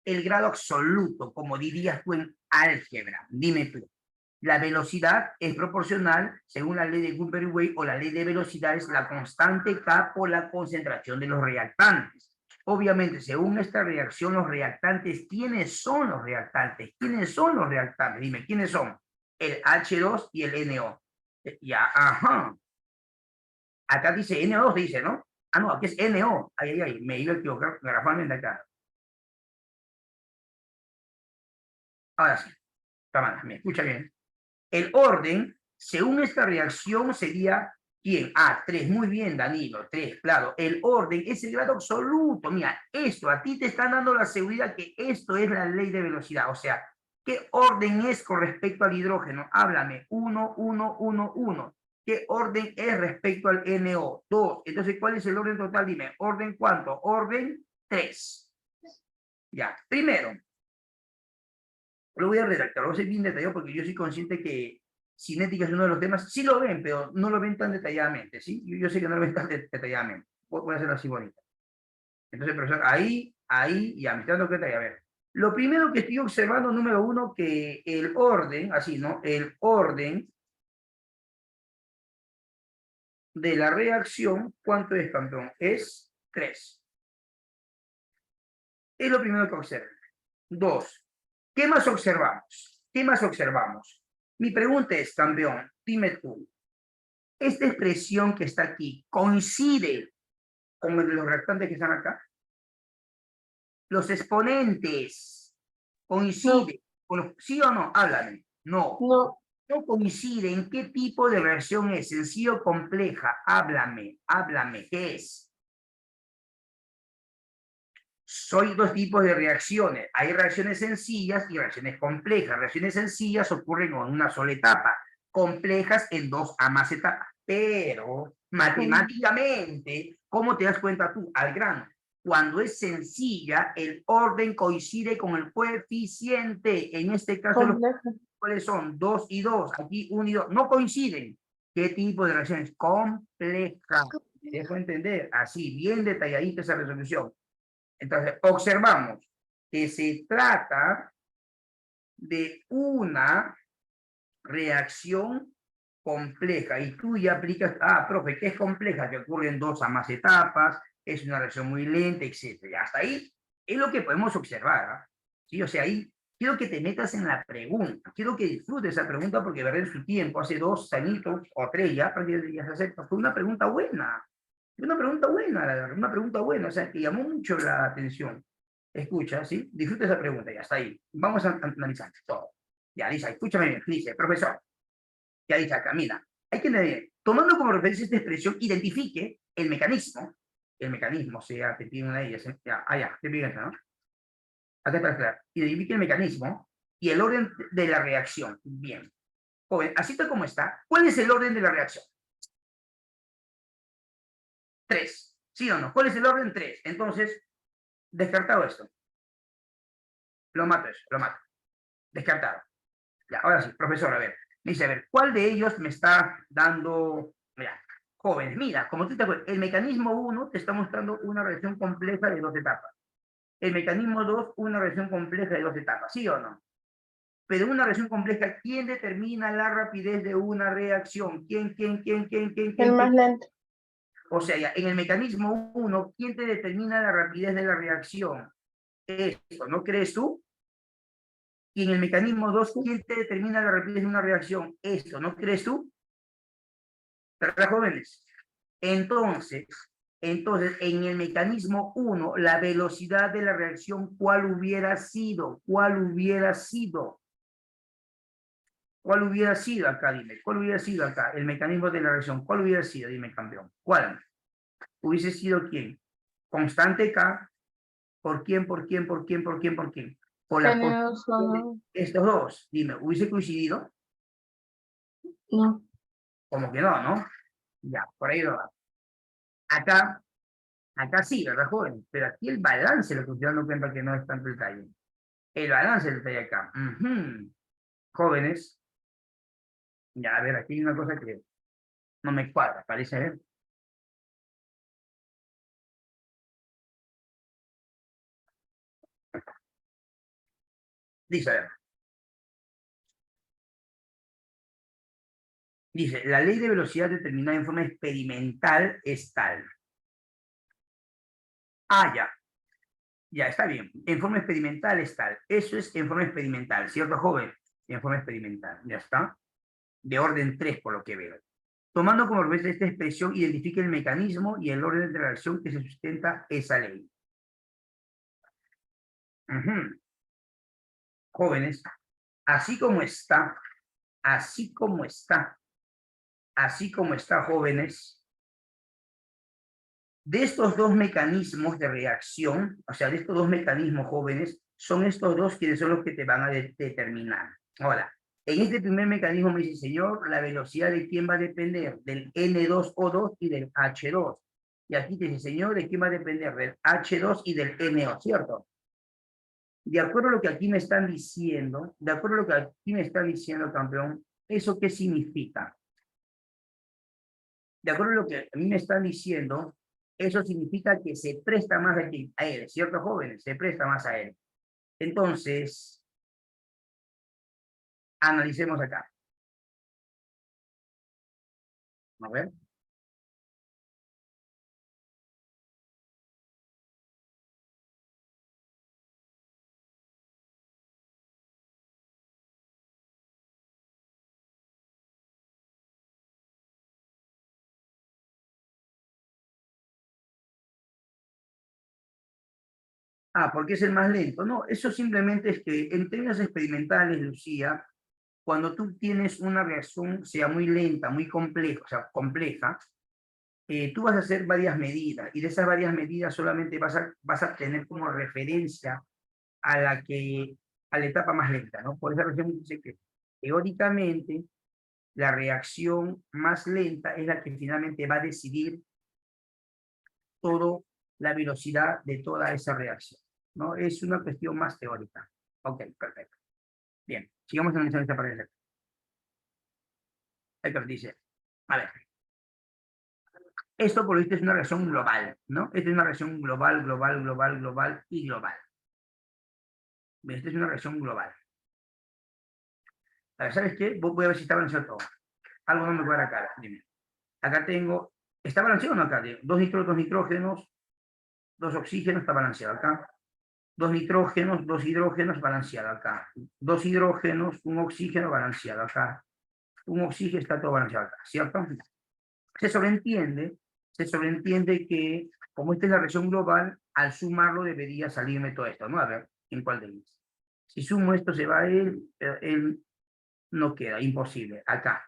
[SPEAKER 1] el grado absoluto, como dirías tú en álgebra. Dime tú. La velocidad es proporcional, según la ley de Gumpert-Weyl o la ley de velocidad, es la constante K por la concentración de los reactantes. Obviamente, según esta reacción, los reactantes, ¿quiénes son los reactantes? ¿Quiénes son los reactantes? Dime, ¿quiénes son? El H2 y el NO. Ya, ajá. Acá dice NO2, dice, ¿no? Ah, no, aquí es NO. Ay, me iba a equivocar garrafalmente acá. Ahora sí, cámara, me escucha bien. El orden, según esta reacción, sería ¿quién? Ah, 3, muy bien, Danilo, 3, claro. El orden es el grado absoluto. Mira, esto, a ti te están dando la seguridad que esto es la ley de velocidad. O sea, ¿qué orden es con respecto al hidrógeno? Háblame, 1, 1, 1, 1. ¿Qué orden es respecto al NO? 2. Entonces, ¿cuál es el orden total? Dime, ¿orden cuánto? Orden 3. Ya, primero, lo voy a redactar, lo voy a hacer bien detallado porque yo soy consciente que cinética es uno de los temas, sí lo ven, pero no lo ven tan detalladamente, ¿sí? Yo sé que no lo ven tan detalladamente. Voy a hacerlo así bonito. Entonces, profesor, ahí, ya me estoy dando cuenta, ya a ver. Lo primero que estoy observando, número uno, que el orden, así, ¿no? El orden de la reacción, ¿cuánto es, campeón? Es 3. Es lo primero que observo. 2. ¿Qué más observamos? ¿Qué más observamos? Mi pregunta es, campeón, dime tú, ¿esta expresión que está aquí coincide con los reactantes que están acá? Los exponentes coinciden con los... ¿Sí o no? Háblame. No.
[SPEAKER 2] No,
[SPEAKER 1] No coincide. ¿En qué tipo de reacción es? ¿Sencillo o compleja? Háblame. ¿Qué es? Soy dos tipos de reacciones. Hay reacciones sencillas y reacciones complejas. Reacciones sencillas ocurren en una sola etapa, complejas en 2 a más etapas. Pero matemáticamente, ¿cómo te das cuenta tú? Al grano. Cuando es sencilla, el orden coincide con el coeficiente. En este caso, los
[SPEAKER 2] compleja.
[SPEAKER 1] cuales son 2 y 2. Aquí 1 y 2. No coinciden. ¿Qué tipo de reacciones? Compleja. ¿Te dejo entender? Así, bien detalladita esa resolución. Entonces, observamos que se trata de una reacción compleja y tú ya aplicas, profe, ¿qué es compleja? Que ocurre en 2 a más etapas, es una reacción muy lenta, etc. Y hasta ahí es lo que podemos observar, ¿sí? O sea, ahí quiero que te metas en la pregunta, quiero que disfrutes esa pregunta porque veré en su tiempo, hace 2 añitos o 3 ya, prácticamente ya se acepta, fue una pregunta buena. Una pregunta buena, la verdad, una pregunta buena, o sea, que llamó mucho la atención. Escucha, ¿sí? Disfruta esa pregunta, ya está ahí. Vamos a analizar todo. Ya, dice, escúchame bien, dice, profesor, ya dice acá, mira, hay que leer, tomando como referencia esta expresión, identifique el mecanismo, o sea, te piden una de ellas, ya, te piden esta, ¿no? Acá está claro, identifique el mecanismo y el orden de la reacción. Bien. Joven, así está como está, ¿cuál es el orden de la reacción? 3, ¿sí o no? ¿Cuál es el orden? 3. Entonces, descartado esto. Lo mato eso, lo mato. Descartado. Ya, ahora sí, profesor, a ver. Me dice, a ver, ¿cuál de ellos me está dando... Mira, jóvenes, mira, como tú te acuerdas, el mecanismo 1 te está mostrando una reacción compleja de 2 etapas. El mecanismo 2, una reacción compleja de 2 etapas, ¿sí o no? Pero una reacción compleja, ¿quién determina la rapidez de una reacción? ¿Quién?
[SPEAKER 2] El más lento.
[SPEAKER 1] O sea, ya, en el mecanismo 1, ¿quién te determina la rapidez de la reacción? Esto, ¿no crees tú? Y en el mecanismo 2, ¿quién te determina la rapidez de una reacción? Esto, ¿no crees tú? ¿Verdad, jóvenes? Entonces, en el mecanismo 1, la velocidad de la reacción, ¿cuál hubiera sido? ¿Cuál hubiera sido? ¿Cuál hubiera sido acá? Dime, ¿cuál hubiera sido acá? El mecanismo de la reacción, ¿cuál hubiera sido? Dime, campeón. ¿Cuál? ¿Hubiese sido quién? Constante K. ¿Por quién? ¿Por quién? ¿Por quién? ¿Por quién? ¿Por quién? Por la posición de
[SPEAKER 2] N2O,
[SPEAKER 1] estos dos. Dime, ¿hubiese coincidido?
[SPEAKER 2] no.
[SPEAKER 1] Como que no, ¿no? Ya, por ahí lo va. Acá, acá sí, ¿verdad, joven? Pero aquí el balance, lo que estoy dando cuenta que no es tanto el detalle. El balance del detalle acá. Jóvenes, ya, a ver, aquí hay una cosa que no me cuadra, parece, ¿ver? Dice, a ver. Dice, la ley de velocidad determinada en forma experimental es tal. Ah, ya. Ya, está bien. En forma experimental es tal. Eso es en forma experimental, ¿cierto, joven? En forma experimental. Ya está. De orden 3, por lo que veo. Tomando como referencia esta expresión, identifique el mecanismo y el orden de reacción que se sustenta esa ley. Jóvenes, así como está, así como está, así como está, jóvenes, de estos dos mecanismos de reacción, o sea, de estos dos mecanismos, jóvenes, son estos dos quienes son los que te van a determinar. Ahora, en este primer mecanismo me dice, señor, la velocidad de quién va a depender, del N2O2 y del H2. Y aquí te dice, señor, ¿de quién va a depender? Del H2 y del NO, ¿cierto? De acuerdo a lo que aquí me están diciendo, de acuerdo a lo que aquí me están diciendo, campeón, ¿eso qué significa? De acuerdo a lo que a mí me están diciendo, eso significa que se presta más a él, ¿cierto, jóvenes? Se presta más a él. Entonces, analicemos acá. A ver. Ah, porque es el más lento. No, eso simplemente es que en términos experimentales, Lucía, cuando tú tienes una reacción, sea muy lenta, muy compleja, o sea, compleja, tú vas a hacer varias medidas y de esas varias medidas solamente vas a tener como referencia a a la etapa más lenta, ¿no? Por esa razón dice que teóricamente la reacción más lenta es la que finalmente va a decidir toda la velocidad de toda esa reacción, ¿no? Es una cuestión más teórica. Ok, perfecto. Bien, sigamos analizando esta pared. Héctor dice, a ver, esto por lo visto es una reacción global, ¿no? Esta es una reacción global, global, global, global y global. Esta es una reacción global. A ver, ¿sabes qué? Voy a ver si está balanceado todo. Algo no me cuadra acá, dime. Acá tengo, ¿está balanceado o no acá? Dos nitrógenos, dos oxígenos, está balanceado acá. Dos hidrógenos, balanceado acá. Dos hidrógenos, un oxígeno, balanceado acá. Un oxígeno, está todo balanceado acá, ¿cierto? Se sobreentiende que, como esta es la reacción global, al sumarlo debería salirme todo esto, ¿no? A ver, ¿en cuál de ellos? Si sumo esto se va él no queda, imposible. Acá.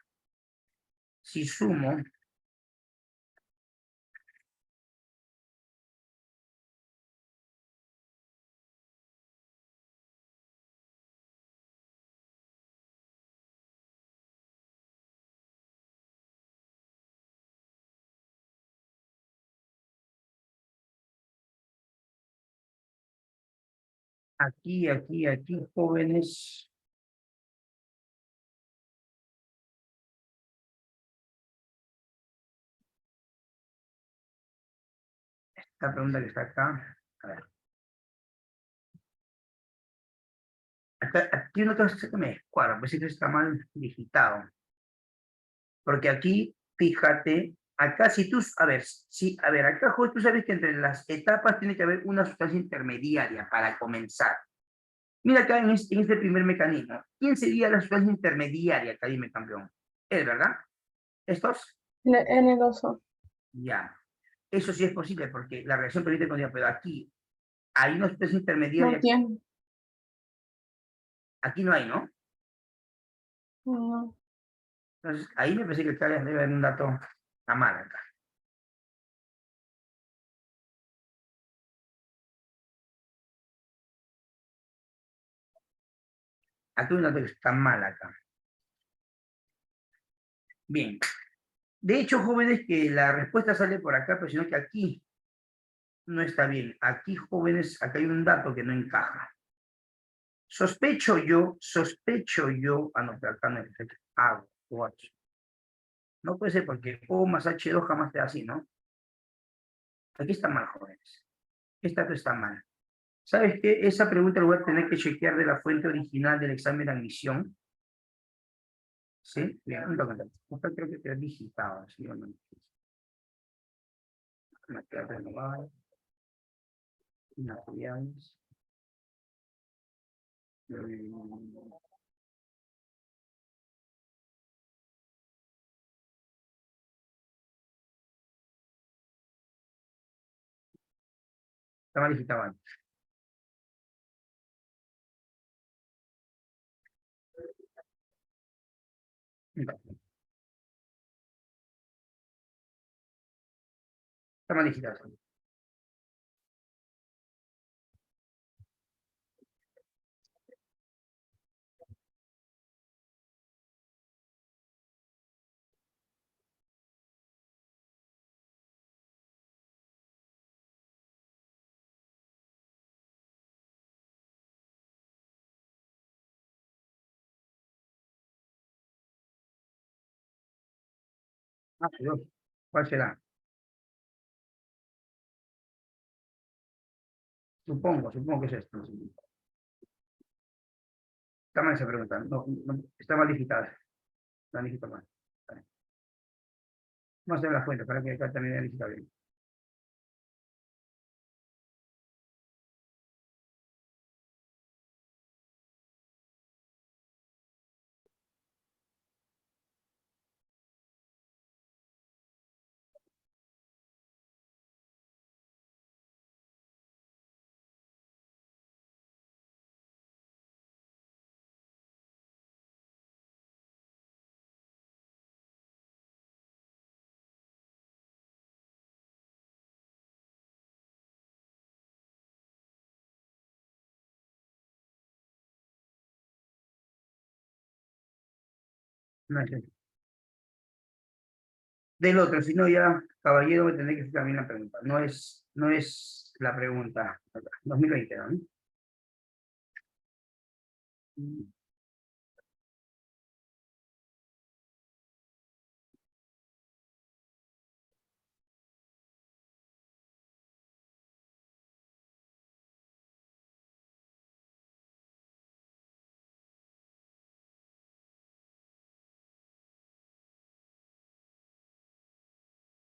[SPEAKER 1] Si sumo, aquí, jóvenes. Esta pregunta que está acá. A ver. Aquí una cosa que me descuadra, pues esto está mal digitado. Porque aquí, fíjate Acá si tú, a ver, si, a ver, acá Jorge, tú sabes que entre las etapas tiene que haber una sustancia intermediaria para comenzar. Mira acá en este primer mecanismo. ¿Quién sería la sustancia intermediaria? Acá dime, campeón. ¿Es verdad? ¿Estos?
[SPEAKER 2] La N2O.
[SPEAKER 1] Ya. Eso sí es posible porque la reacción permite con pero aquí hay una sustancia
[SPEAKER 2] No
[SPEAKER 1] intermediaria.
[SPEAKER 2] tiene.
[SPEAKER 1] Aquí no hay, ¿no?
[SPEAKER 2] No.
[SPEAKER 1] Entonces, ahí me parece que acá debe haber un dato a mal acá. Aquí hay un dato que está mal acá. Bien. De hecho, jóvenes, que la respuesta sale por acá, pero sino que aquí no está bien. Aquí, jóvenes, acá hay un dato que no encaja. Sospecho yo, no, pero acá no es, hago, watch. No puede ser porque O más H2 jamás te da así, ¿no? Aquí está mal, jóvenes. Esta dato está mal. ¿Sabes qué? Esa pregunta la voy a tener que chequear de la fuente original del examen de admisión. ¿Sí? Bien, un toque. Esta creo que te ha digitado, ¿sí o no? Material renovado. Materiales. Estaba digitado antes. Está mal digitado. Ah, Dios. ¿Cuál será? Supongo que es esto. Está mal esa pregunta. No, no, está mal digitada. Está digitada mal. Vale. Vamos a hacer la fuente para que acá también haya digitado bien. No es eso. Del otro, si no ya, caballero, me tendré que explicar bien la pregunta. No es la pregunta. 2020, ¿no?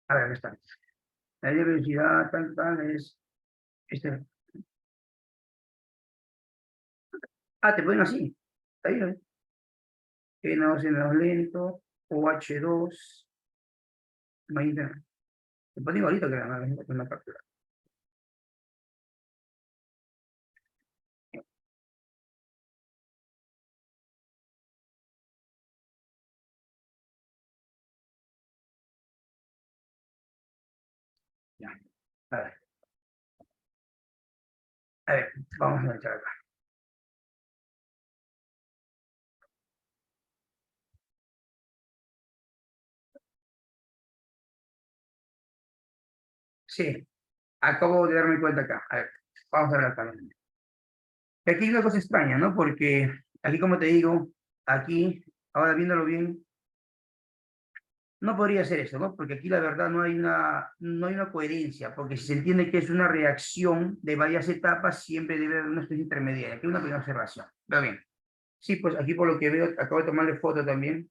[SPEAKER 1] A ver, está. La ley de velocidad, tal, es. Este. Ah, te ponen así. Está bien. N2 menos lento, OH2. Imagínate. Te ponen igualito que la captura. Ya. A ver. A ver, vamos a echar acá. Sí, acabo de darme cuenta acá. A ver, vamos a ver acá. Aquí hay una cosa extraña, ¿no? Porque aquí, como te digo, aquí, ahora viéndolo bien, no podría ser eso, ¿no? Porque aquí la verdad no hay una coherencia, porque si se entiende que es una reacción de varias etapas, siempre debe haber una especie intermedia. Aquí hay una pequeña observación. Pero bien. Sí, pues aquí por lo que veo, acabo de tomarle foto también.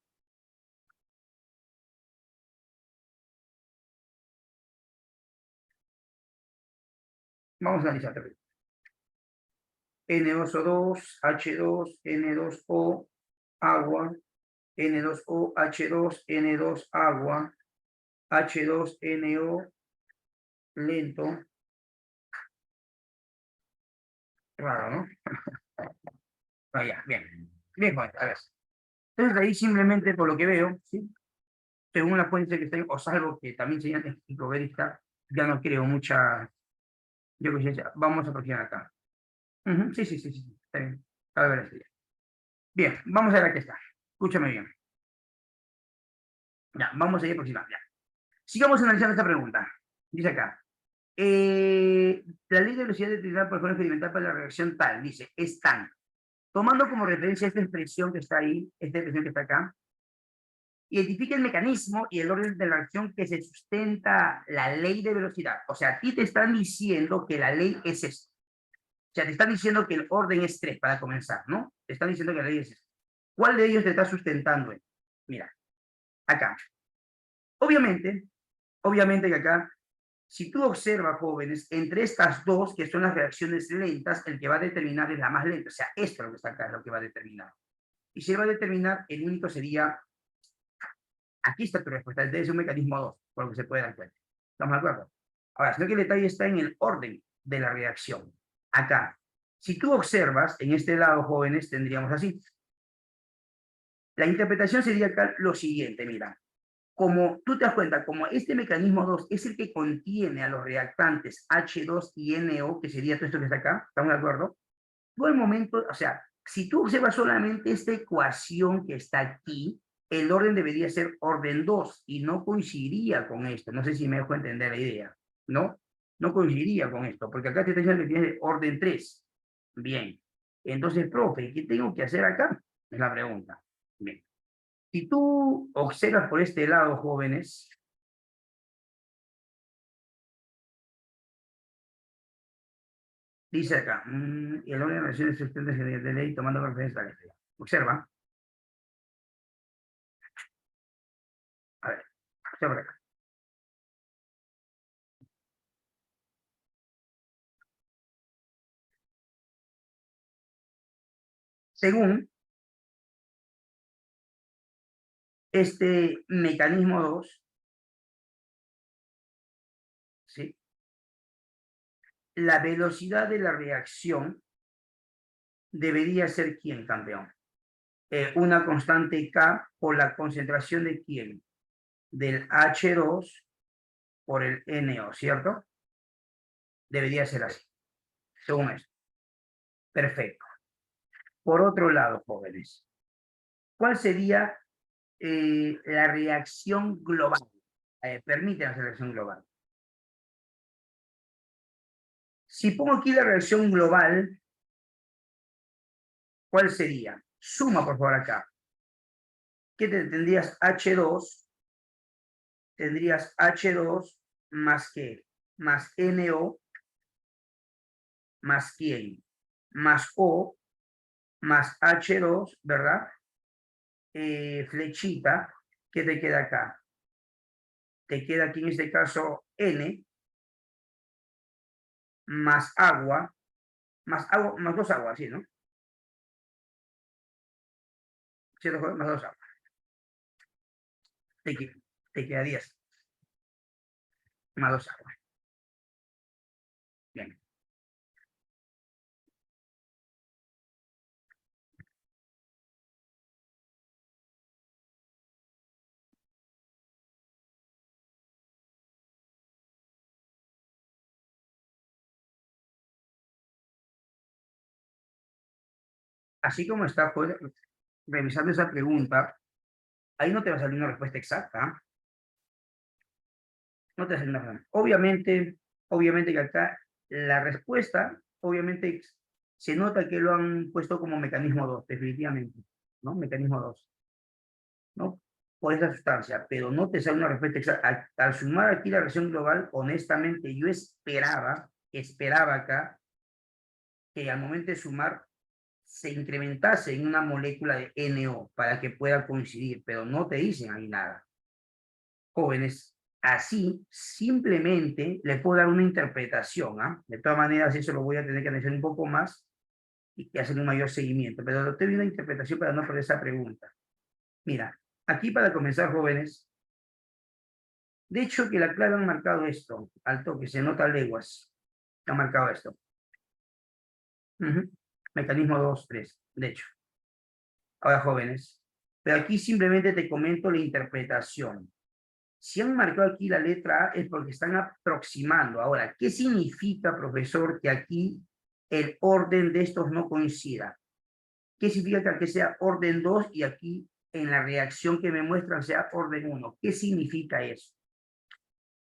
[SPEAKER 1] Vamos a analizar. N2O2, H2, N2O, agua, N2O, H2, N2 agua, H2NO lento. Raro, ¿no? Vaya, bien. Bien, bueno, a ver. Entonces ahí simplemente por lo que veo, ¿sí? Según la fuente que estoy, o salvo que también señala enciclopedista, ya no creo mucha, yo que sé, ya, vamos a aproximar acá. Sí, sí, sí, sí, está bien. A ver, así. Bien, vamos a ver aquí está. Escúchame bien. Ya, vamos a ir aproximando, ya. Sigamos analizando esta pregunta. Dice acá. La ley de velocidad determinada por el foro experimental para la reacción tal, dice, es tan. Tomando como referencia esta expresión que está ahí, esta expresión que está acá, identifica el mecanismo y el orden de la reacción que se sustenta la ley de velocidad. O sea, a ti te están diciendo que la ley es esto. O sea, te están diciendo que el orden es 3 para comenzar, ¿no? Te están diciendo que la ley es esto. ¿Cuál de ellos te está sustentando? Mira, acá. Obviamente que acá, si tú observas, jóvenes, entre estas dos, que son las reacciones lentas, el que va a determinar es la más lenta. O sea, esto es lo que está acá, es lo que va a determinar. Y si va a determinar, el único sería, aquí está tu respuesta, debe ser un mecanismo 2, por lo que se puede dar cuenta. ¿Estamos de acuerdo? Ahora, sino que el detalle está en el orden de la reacción. Acá, si tú observas, en este lado, jóvenes, tendríamos así. La interpretación sería acá lo siguiente, mira. Como tú te das cuenta, como este mecanismo 2 es el que contiene a los reactantes H2 y NO, que sería todo esto que está acá, ¿estamos de acuerdo? Todo el momento, o sea, si tú observas solamente esta ecuación que está aquí, el orden debería ser orden 2 y no coincidiría con esto. No sé si me dejo entender la idea, ¿no? No coincidiría con esto, porque acá te está diciendo que tienes orden 3. Bien. Entonces, profe, ¿qué tengo que hacer acá? Es la pregunta. Bien. Si tú observas por este lado, jóvenes, dice acá, y el orden de relaciones existentes de ley tomando referencia a la ley. Observa. A ver, observa acá. Según este mecanismo 2, ¿sí? La velocidad de la reacción debería ser ¿quién, campeón? Una constante K por la concentración de ¿quién? Del H2 por el NO, ¿cierto? Debería ser así, según esto. Perfecto. Por otro lado, jóvenes, ¿cuál sería la reacción global? Permítanme la reacción global. Si pongo aquí la reacción global, ¿cuál sería? Suma, por favor, acá. ¿Qué tendrías? H2, tendrías H2 más qué? Más NO, más quién? Más O, más H2, ¿verdad? Flechita, ¿qué te queda acá? Te queda aquí en este caso N, más agua, más dos aguas, ¿sí, no? ¿Cierto? Más dos aguas. Te queda 10. Más dos aguas. Bien. Así como está pues, revisando esa pregunta, ahí no te va a salir una respuesta exacta. No te va a salir una respuesta. Obviamente que acá la respuesta, obviamente se nota que lo han puesto como mecanismo 2, definitivamente, ¿no? Mecanismo 2, ¿no? Por esa sustancia, pero no te sale una respuesta exacta. Al sumar aquí la reacción global, honestamente, yo esperaba acá que al momento de sumar se incrementase en una molécula de NO para que pueda coincidir, pero no te dicen ahí nada. Jóvenes, Así, simplemente le puedo dar una interpretación, ¿ah? De todas maneras, eso lo voy a tener que analizar un poco más y hacer un mayor seguimiento, pero te doy una interpretación para no perder esa pregunta. Mira, aquí para comenzar, jóvenes, de hecho que la clave han marcado esto, al toque, se nota leguas, han marcado esto. Mecanismo 2, 3, de hecho. Ahora, jóvenes, pero aquí simplemente te comento la interpretación. Si han marcado aquí la letra A es porque están aproximando. Ahora, ¿qué significa, profesor, que aquí el orden de estos no coincida? ¿Qué significa que sea orden 2 y aquí en la reacción que me muestran sea orden 1? ¿Qué significa eso?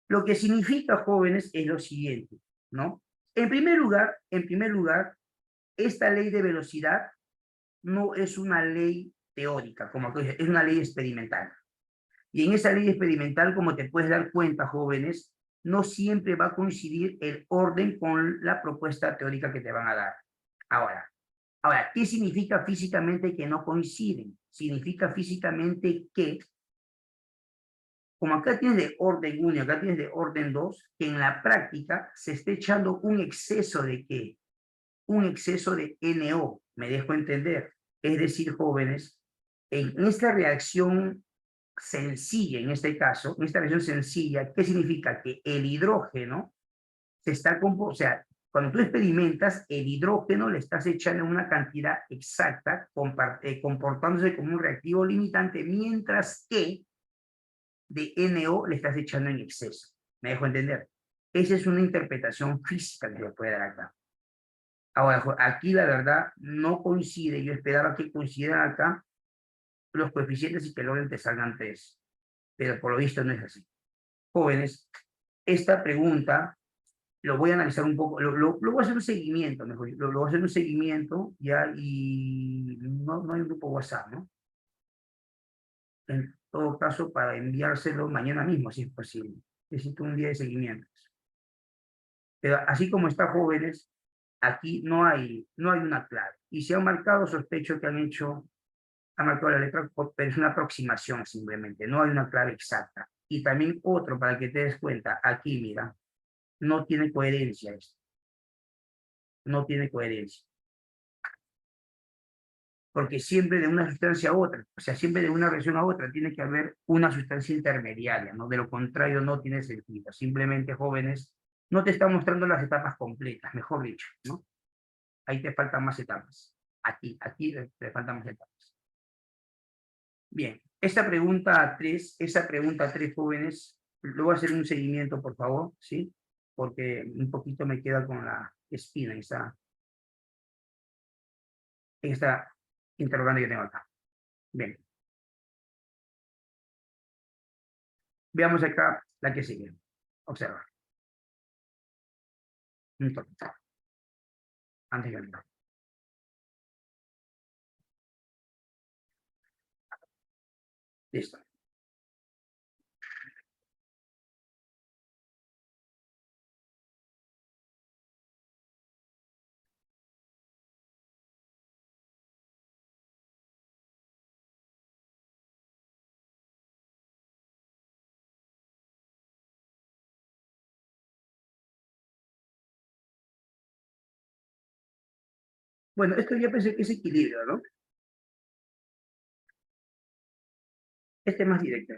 [SPEAKER 1] Lo que significa, jóvenes, es lo siguiente, ¿no? En primer lugar, esta ley de velocidad no es una ley teórica, como que es una ley experimental. Y en esa ley experimental, como te puedes dar cuenta, jóvenes, no siempre va a coincidir el orden con la propuesta teórica que te van a dar. Ahora, ¿qué significa físicamente que no coinciden? Significa físicamente que, como acá tienes de orden 1 y acá tienes de orden 2, que en la práctica se esté echando un exceso de ¿qué? Un exceso de NO, me dejo entender. Es decir, jóvenes, en esta reacción sencilla, en este caso, en esta reacción sencilla, ¿qué significa? Que el hidrógeno se está, o sea, cuando tú experimentas, el hidrógeno le estás echando una cantidad exacta, comportándose como un reactivo limitante, mientras que de NO le estás echando en exceso. ¿Me dejo entender? Esa es una interpretación física que se puede dar acá. Ahora, aquí la verdad no coincide, yo esperaba que coincidan acá los coeficientes y que logren te salgan 3, pero por lo visto no es así. Jóvenes, esta pregunta lo voy a analizar un poco, lo voy a hacer un seguimiento, mejor, lo voy a hacer un seguimiento ya y no hay un grupo WhatsApp, ¿no? En todo caso, para enviárselo mañana mismo, si es posible. Necesito un día de seguimiento. Pero así como está, jóvenes, aquí no hay una clave. Y se han marcado, sospecho que han marcado la letra, pero es una aproximación simplemente, no hay una clave exacta. Y también otro, para que te des cuenta, aquí, mira, no tiene coherencia esto. No tiene coherencia. Porque siempre de una sustancia a otra, o sea, siempre de una reacción a otra, tiene que haber una sustancia intermediaria, ¿no? De lo contrario, no tiene sentido. Simplemente, jóvenes, no te están mostrando las etapas completas, mejor dicho, ¿no? Ahí te faltan más etapas. Aquí te faltan más etapas. Bien, esa pregunta 3, jóvenes, le voy a hacer un seguimiento, por favor, ¿sí? Porque un poquito me queda con la espina esta interrogante que tengo acá. Bien. Veamos acá la que sigue. Observa. Antes que nada. Listo. Bueno, esto ya pensé que es equilibrio, ¿no? Este es más directo.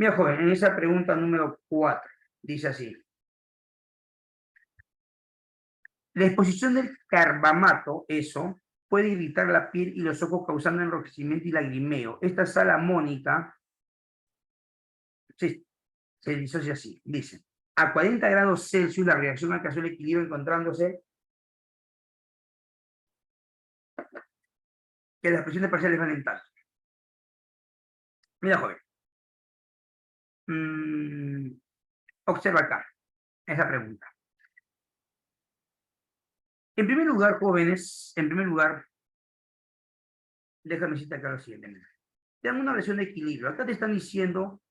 [SPEAKER 1] Mira, joven, en esa pregunta número 4, dice así. La exposición del carbamato, eso, puede irritar la piel y los ojos causando enrojecimiento y lagrimeo. Esta sal amónica se disocia así, dice. A 40 grados Celsius la reacción alcanzó el equilibrio encontrándose que las presiones parciales van en tal. Mira, joven. Observa acá esa pregunta. En primer lugar, jóvenes, en primer lugar, déjame citar acá lo siguiente. Mira. Te dan una relación de equilibrio. Acá te están diciendo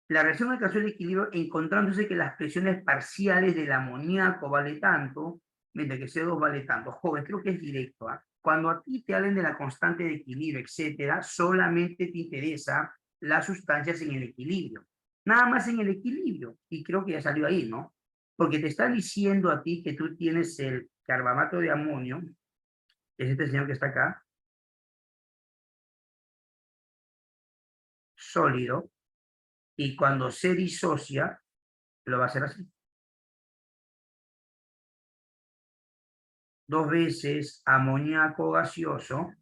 [SPEAKER 1] la reacción de alcanzó el equilibrio encontrándose que las presiones parciales del amoníaco vale tanto, mientras que CO2 vale tanto. Joven, creo que es directo. ¿Ah? Cuando a ti te hablen de la constante de equilibrio, etcétera, solamente te interesa las sustancias en el equilibrio. Nada más en el equilibrio. Y creo que ya salió ahí, ¿no? Porque te está diciendo a ti que tú tienes el carbamato de amonio, que es este señor que está acá, sólido, y cuando se disocia, lo va a hacer así. 2 veces amoníaco gaseoso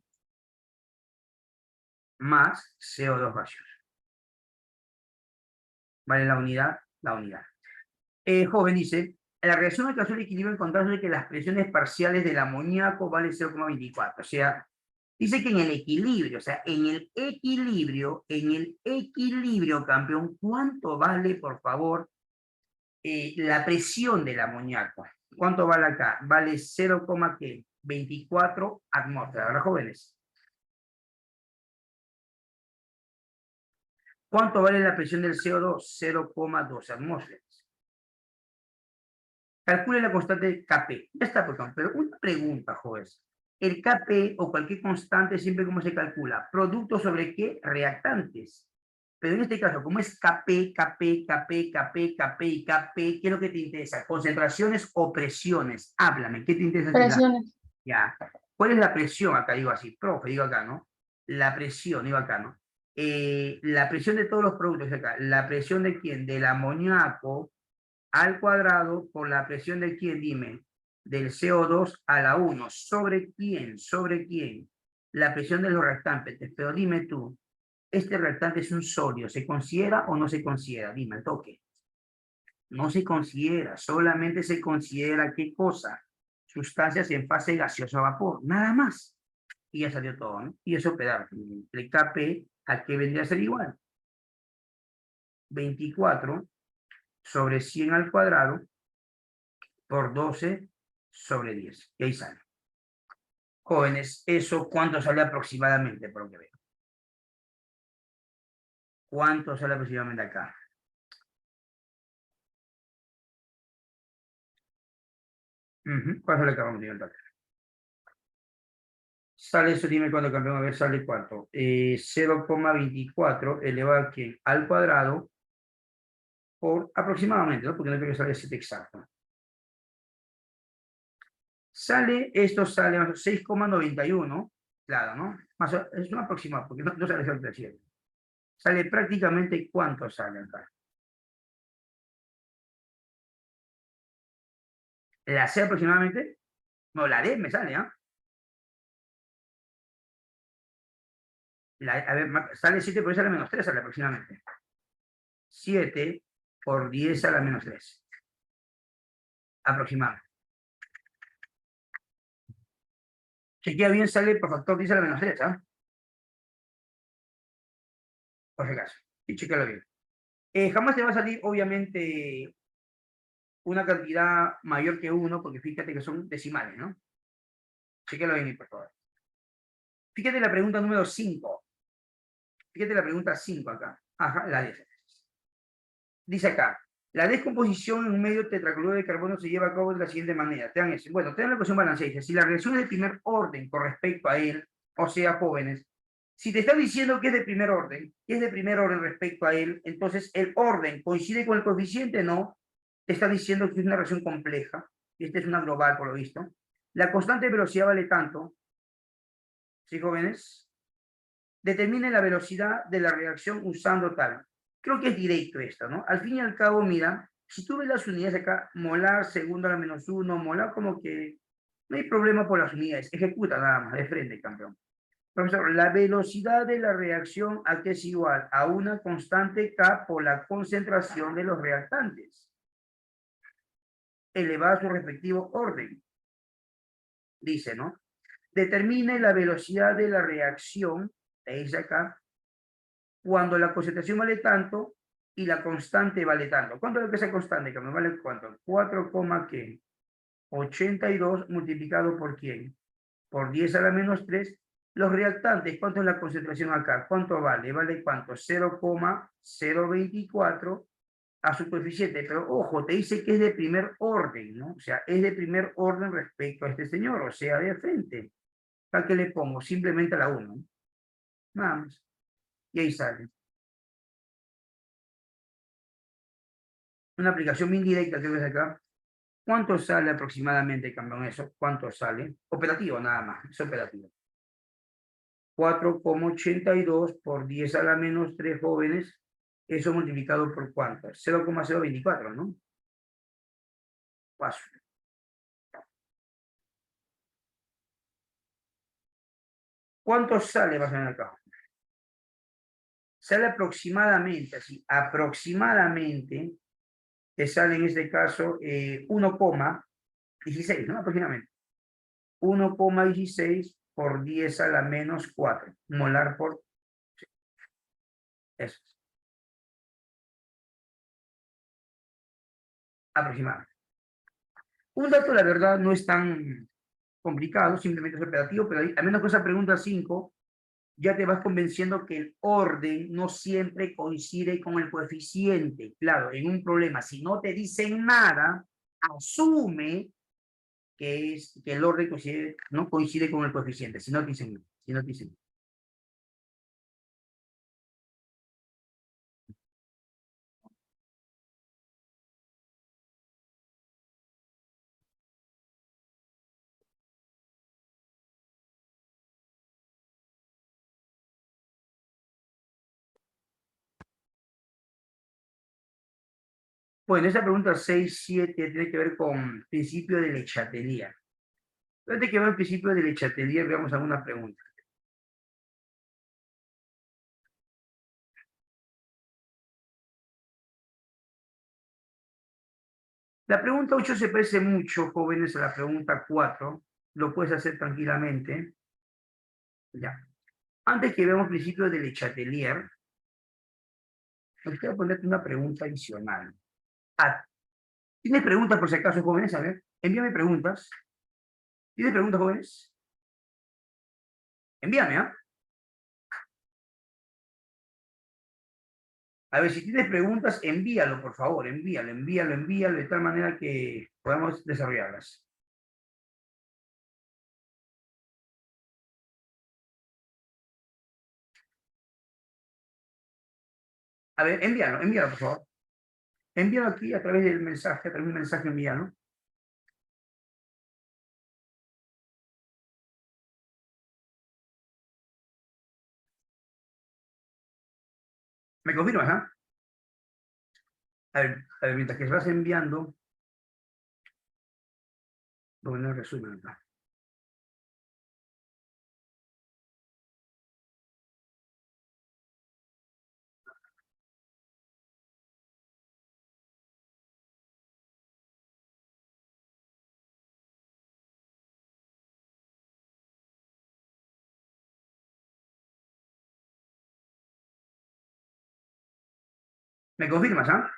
[SPEAKER 1] más CO2 gaseoso. ¿Vale la unidad? La unidad. Joven dice, la reacción alcanzó el equilibrio encontrándose que las presiones parciales del amoníaco vale 0,24. O sea, dice que en el equilibrio, o sea, en el equilibrio, campeón, ¿cuánto vale, por favor, la presión del amoníaco? ¿Cuánto vale acá? Vale 0,24 atmósferas, ¿verdad, jóvenes? ¿Cuánto vale la presión del CO2? 0,2 atmósferas. Calcule la constante Kp. Ya está, por favor. Pero una pregunta, jóvenes. El Kp o cualquier constante, siempre cómo se calcula. ¿Producto sobre qué? Reactantes. Pero en este caso, como es Kp, Kp, Kp, Kp, Kp y Kp, ¿qué es lo que te interesa? ¿Concentraciones o presiones? Háblame, ¿qué te interesa?
[SPEAKER 2] Presiones.
[SPEAKER 1] Ya. ¿Cuál es la presión? Acá digo así, profe, digo acá, ¿no? La presión, digo acá, ¿no? La presión de todos los productos acá. ¿La presión de quién? Del amoníaco al cuadrado por la presión de quién, dime, del CO2 a la 1. ¿Sobre quién? ¿Sobre quién? La presión de los reactantes. Pero dime tú, ¿este reactante es un sólido? ¿Se considera o no se considera? Dime, al toque. No se considera, solamente se considera ¿qué cosa? Sustancias en fase gaseosa a vapor, nada más. Y ya salió todo, ¿no? Y eso pedar, el Kp, ¿a qué vendría a ser igual? 24 sobre 100 al cuadrado por 12 sobre 10. Y ahí sale. Jóvenes, ¿eso cuánto sale aproximadamente, por lo que veo? ¿Cuánto sale aproximadamente acá? ¿Cuál sale acá? Vamos a ver. Sale eso, dime cuánto, campeón, a ver, sale cuánto. 0,24 elevado aquí al cuadrado por aproximadamente, ¿no? Porque no creo que salga 7 exacto. Esto sale 6,91, claro, ¿no? Más, es un aproximado, porque no sale exacto 7. Sale prácticamente, ¿cuánto sale acá? ¿La C aproximadamente? No, la D me sale, ¿ah? A ver, sale 7 por 10 a la menos 3, sale aproximadamente. 7 por 10 a la menos 3. Aproximadamente. Chequea bien, sale por factor 10 a la menos 3, ¿ah? Por si acaso. Y chequealo bien. Jamás te va a salir, obviamente, una cantidad mayor que 1, porque fíjate que son decimales, ¿no? Chequealo bien, por favor. Fíjate la pregunta número 5. Fíjate la pregunta 5 acá. Ajá, la 10. Dice acá, la descomposición en un medio tetracloruro de carbono se lleva a cabo de la siguiente manera. Bueno, tengan la ecuación balanceada. Dice, si la reacción es de primer orden con respecto a él, o sea, jóvenes, si te están diciendo que es de primer orden, respecto a él, entonces el orden coincide con el coeficiente, no. Te está diciendo que es una reacción compleja. Esta es una global, por lo visto. La constante de velocidad vale tanto. ¿Sí, jóvenes? Determine la velocidad de la reacción usando tal. Creo que es directo esto, ¿no? Al fin y al cabo, mira, si tú ves las unidades acá, molar, segundo a la menos 1, molar, como que no hay problema por las unidades. Ejecuta nada más, de frente, campeón. Profesor, la velocidad de la reacción aquí es igual a una constante K por la concentración de los reactantes, elevada a su respectivo orden. Dice, ¿no? Determine la velocidad de la reacción, dice acá, cuando la concentración vale tanto y la constante vale tanto. ¿Cuánto es lo que es la constante? Que me vale cuánto? 4, ¿qué? 82 multiplicado por ¿quién? Por 10 a la menos 3. Los reactantes, ¿cuánto es la concentración acá? ¿Cuánto vale? ¿Vale cuánto? 0,024 a su coeficiente. Pero ojo, te dice que es de primer orden, ¿no? O sea, es de primer orden respecto a este señor, o sea, de frente. ¿A qué le pongo? Simplemente a la 1. Nada más. Y ahí sale. Una aplicación bien directa que ves acá. ¿Cuánto sale aproximadamente, campeón, eso? ¿Cuánto sale? Operativo nada más, es operativo. 4,82 por 10 a la menos 3 jóvenes, eso multiplicado por ¿cuánto? 0,024, ¿no? Paso. ¿Cuánto sale más o menos acá? Sale aproximadamente, así, aproximadamente, te sale en este caso 1,16, ¿no? Aproximadamente. 1,16 por 10 a la menos 4, molar por... Eso, aproximadamente. Un dato, la verdad, no es tan complicado, simplemente es operativo, pero al menos con esa pregunta 5, ya te vas convenciendo que el orden no siempre coincide con el coeficiente. Claro, en un problema, si no te dicen nada, asume que el orden coincide, no coincide con el coeficiente, si no te dicen nada. Si no te dicen nada. Bueno, esta pregunta 6, 7 tiene que ver con principio de Le Chatelier. Antes que ver el principio de Le Chatelier, veamos alguna pregunta. La pregunta 8 se parece mucho, jóvenes, a la pregunta 4. Lo puedes hacer tranquilamente. Ya. Antes que veamos principio de Le Chatelier, me gustaría ponerte una pregunta adicional. Ah, ¿tienes preguntas por si acaso, jóvenes? A ver, envíame preguntas. ¿Tienes preguntas, jóvenes? Envíame, ¿ah? A ver, si tienes preguntas, envíalo, por favor, envíalo, de tal manera que podamos desarrollarlas. A ver, envíalo, por favor. Envíalo aquí a través del mensaje, a través del mensaje envíalo. ¿Me confirmas, ah? A ver, mientras que se vas enviando, voy a poner el resumen acá. ¿Me confirmas, ah?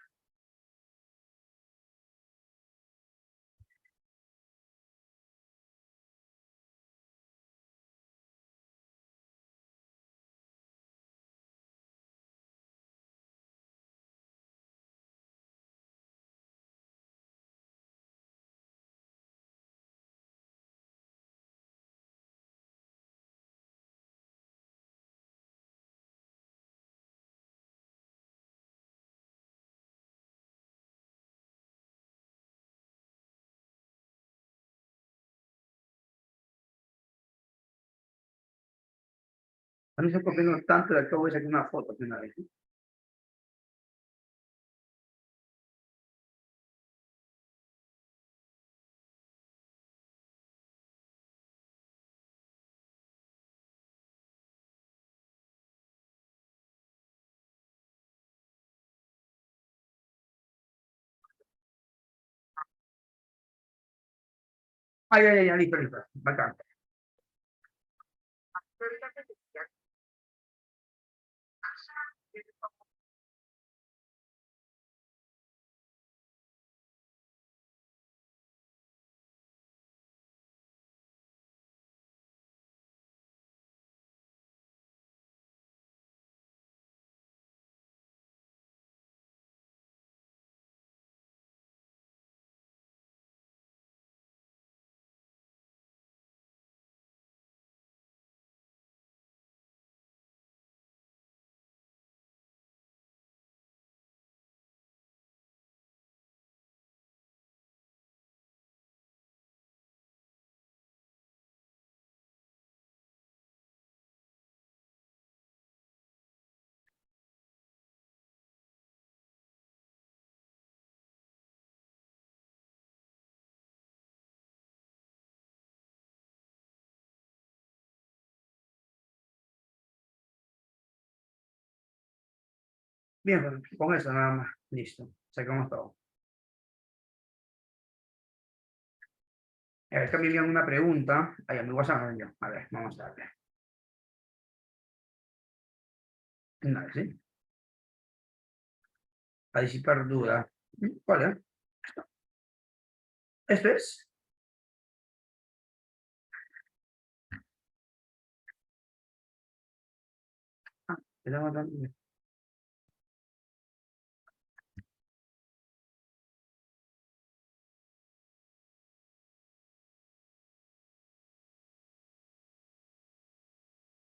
[SPEAKER 1] A mí se copiando tanto de acá voy a sacar una foto de una vez. ¿Sí? Ay, ay, ay, listo, listo. Bacán. Bien, con eso nada más. Listo. Sacamos todo. A ver, acá me envían una pregunta. Ay, a mi WhatsApp me envió. A ver, vamos a ver. Dale, ¿sí? A disipar duda. ¿Cuál es? ¿Esto es? Ah,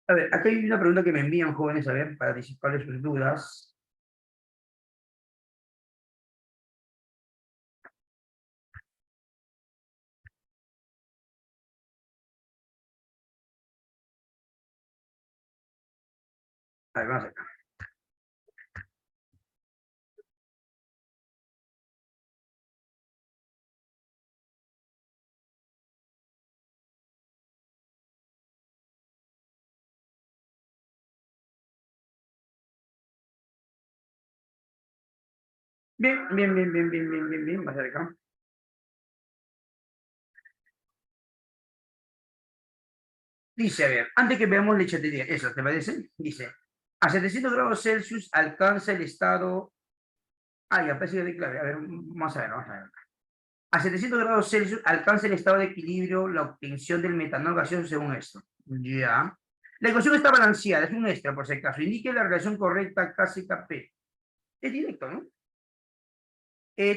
[SPEAKER 1] a ver, acá hay una pregunta que me envían jóvenes, a ver, para disiparles sus dudas. A ver, vamos acá. Bien, bien, bien, bien, bien, bien, bien, bien, más acá. Dice, a ver, antes que veamos la Chatelier, eso, ¿te parece? Dice, a 700 grados Celsius alcanza el estado... Ah, ya, parece que de clave. A ver, vamos a ver, vamos a ver. A 700 grados Celsius alcanza el estado de equilibrio la obtención del metanol gaseoso según esto. Ya. La ecuación está balanceada, es un extra por si acaso. Indique la relación correcta K-P. Es directo, ¿no?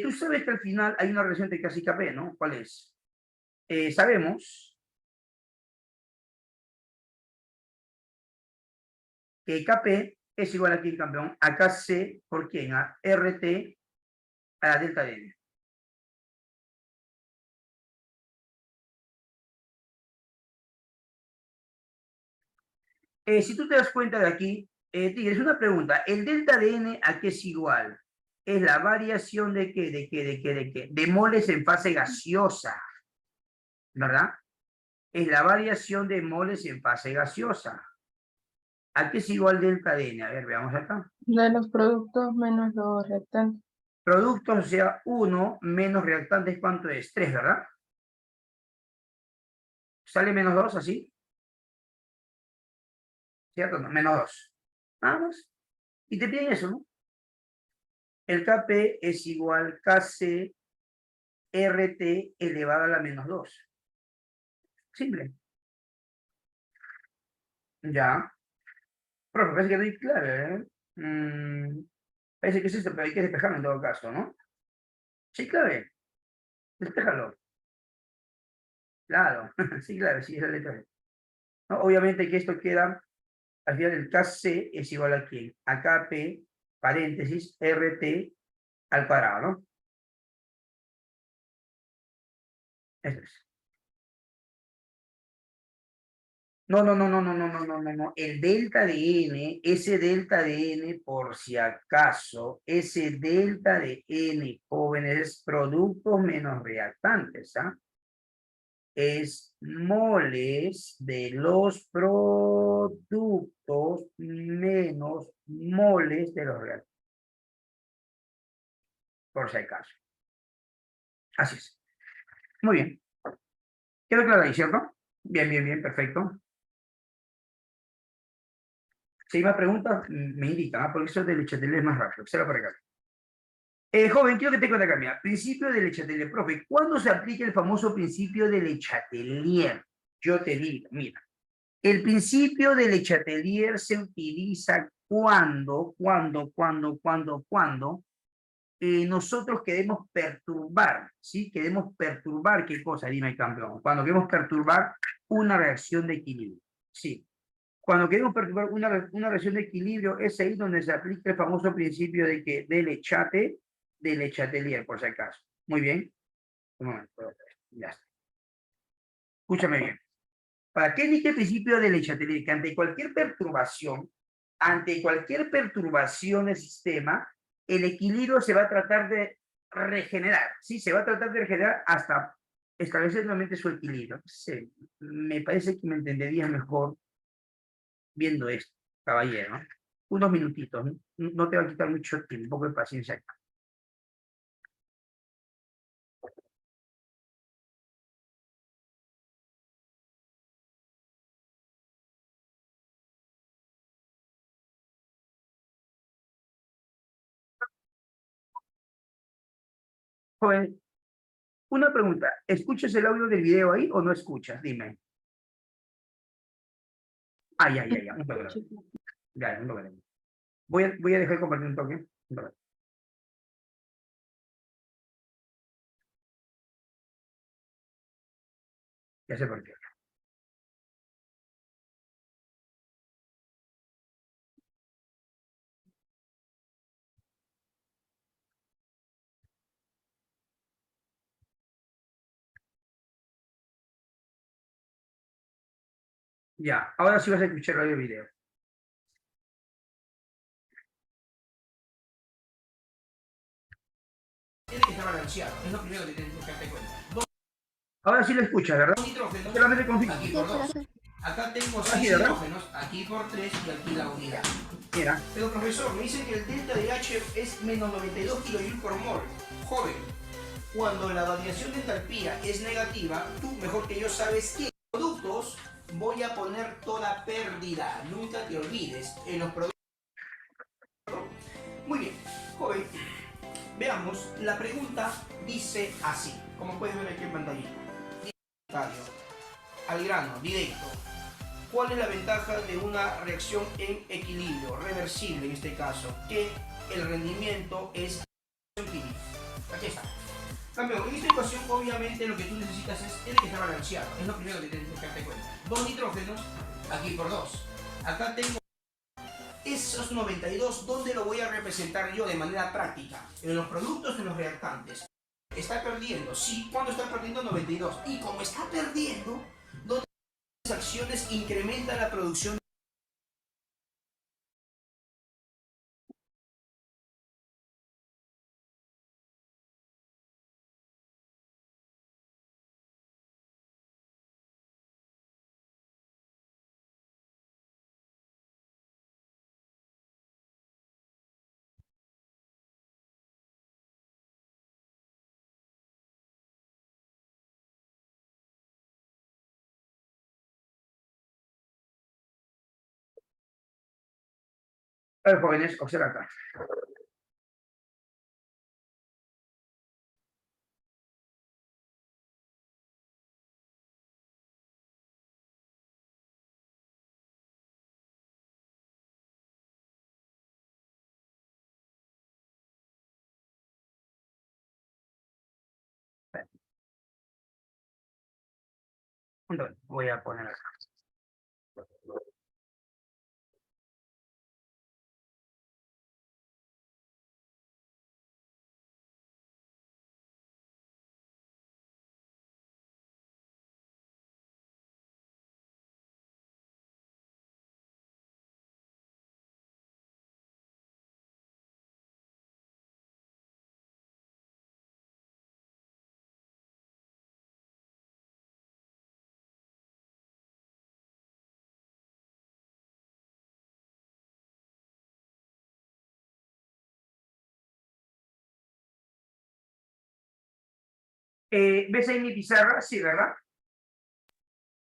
[SPEAKER 1] Tú sabes que al final hay una relación entre K-P, ¿no? ¿Cuál es? Sabemos que Kp es igual a quién, campeón, a Kc por quién, a Rt a la delta de n. Si tú te das cuenta de aquí, Tigres, una pregunta, ¿el delta de n a qué es igual? Es la variación de qué, de qué, de qué, de qué, de moles en fase gaseosa, ¿verdad? Es la variación de moles en fase gaseosa. ¿A qué es igual delta de n? A ver, veamos acá.
[SPEAKER 2] De los productos menos los reactantes.
[SPEAKER 1] Productos, o sea, 1 menos reactantes, ¿cuánto es? 3, ¿verdad? ¿Sale menos 2 así? ¿Cierto? No, menos 2. Vamos. Y te piden eso, ¿no? El Kp es igual Kc RT elevado a la menos 2. Simple. Ya. Profe, parece que no hay clave, ¿eh? Parece que es esto, pero hay que despejarlo en todo caso, ¿no? Sí, clave. Despéjalo. Claro. Sí, clave, sí, es la letra B. ¿No? Obviamente que esto queda, al final el Kc es igual a quién? A Kp, paréntesis, RT al cuadrado, ¿no? Eso es. No, no, no, no, no, no, no, no, no, no. El delta de n, ese delta de n, por si acaso, ese delta de n, jóvenes, es productos menos reactantes, ¿ah? Es moles de los productos menos moles de los reactantes, por si acaso. Así es. Muy bien. ¿Quedó claro ahí, cierto? Bien, bien, bien, perfecto. Si hay más preguntas, me indican, ¿ah? Porque eso del Lechatel es más rápido. Será por acá. Joven, quiero que te cuente acá, mira. Principio de Le Chatelier. Profe, ¿cuándo se aplica el famoso principio de Le Chatelier? Yo te digo, mira. El principio de Le Chatelier se utiliza cuando nosotros queremos perturbar, ¿sí? Queremos perturbar, ¿qué cosa? Dime, campeón. Cuando queremos perturbar una reacción de equilibrio, ¿sí? Cuando queremos perturbar una reacción de equilibrio, es ahí donde se aplica el famoso principio de que de Le Chatelier, por si acaso. Muy bien. Un momento, ya está. Escúchame bien. ¿Para qué dije el principio de Le Chatelier? Que ante cualquier perturbación del sistema, el equilibrio se va a tratar de regenerar, ¿sí? Se va a tratar de regenerar hasta establecer nuevamente su equilibrio. Sí, me parece que me entenderías mejor viendo esto, caballero, ¿no? unos minutitos, ¿no? No te va a quitar mucho tiempo, un poco de paciencia acá. Joven, una pregunta, ¿escuchas el audio del video ahí o no escuchas? Dime. Ya, un problema. Ya, un problema. Voy a dejar de compartir un toque. Un problema. Ya sé por qué. Ya, ahora sí vas a escuchar el audio del video. Tiene que estar balanceado, es lo primero que tienes que darte cuenta. Ahora sí lo escuchas, ¿verdad? Nitrógeno, solamente confirma. Aquí por 2. Acá tengo 6 nitrógenos, aquí por 3 y aquí la unidad. Mira. Pero profesor, me dicen que el delta de H es menos 92 kJ por mol. Joven, cuando la variación de entalpía es negativa, tú mejor que yo sabes que en los productos voy a poner toda pérdida. Nunca te olvides. En los productos. Muy bien, joven. Veamos, la pregunta dice así, como puedes ver aquí en pantalla. Al grano, directo. ¿Cuál es la ventaja de una reacción en equilibrio, reversible en este caso? Que el rendimiento es equilibrio. Aquí está. Cambio, en esta ecuación obviamente lo que tú necesitas tiene que estar balanceado. Es lo primero que tienes que darte cuenta. 2 nitrógenos, aquí por 2. Acá tengo esos 92, ¿dónde lo voy a representar yo de manera práctica? En los productos, en los reactantes. Está perdiendo, sí, ¿cuándo está perdiendo? 92. Y como está perdiendo, ¿dónde las acciones incrementan la producción? A ver, jóvenes, observa acá. Voy a poner acá. ¿Ves ahí mi pizarra? Sí, ¿verdad?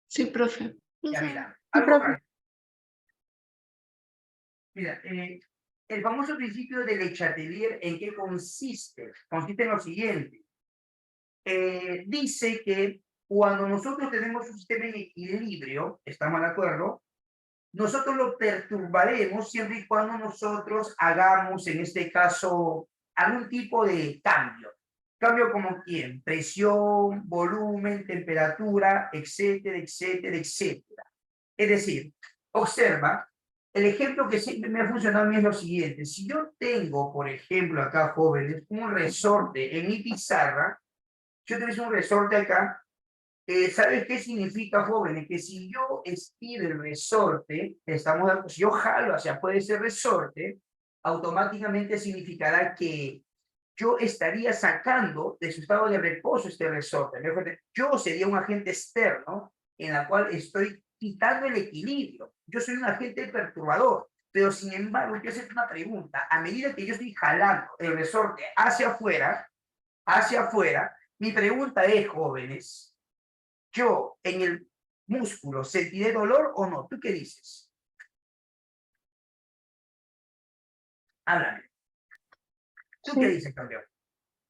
[SPEAKER 3] Sí, profe.
[SPEAKER 1] Ya, mira.
[SPEAKER 2] Sí,
[SPEAKER 1] Algo
[SPEAKER 2] profe.
[SPEAKER 1] Mira, el famoso principio de Le Chatelier, ¿en qué consiste? Consiste en lo siguiente. Dice que cuando nosotros tenemos un sistema en equilibrio, ¿estamos de acuerdo? Nosotros lo perturbaremos siempre y cuando nosotros hagamos, en este caso, algún tipo de cambio. Cambio como quién? Presión, volumen, temperatura, etcétera, etcétera, etcétera. Es decir, observa, el ejemplo que siempre me ha funcionado a mí es lo siguiente. Si yo tengo, por ejemplo, acá, jóvenes, un resorte en mi pizarra, yo tengo un resorte acá. ¿Sabes qué significa, jóvenes? Que si yo estiro el resorte, si yo jalo hacia afuera ese resorte, automáticamente significará que yo estaría sacando de su estado de reposo este resorte. Yo sería un agente externo en la cual estoy quitando el equilibrio. Yo soy un agente perturbador. Pero sin embargo, quiero hacerte una pregunta. A medida que yo estoy jalando el resorte hacia afuera, mi pregunta es, jóvenes, ¿yo en el músculo sentiré dolor o no? ¿Tú qué dices? Háblame. ¿Tú qué
[SPEAKER 2] Sí,
[SPEAKER 1] dices, campeón?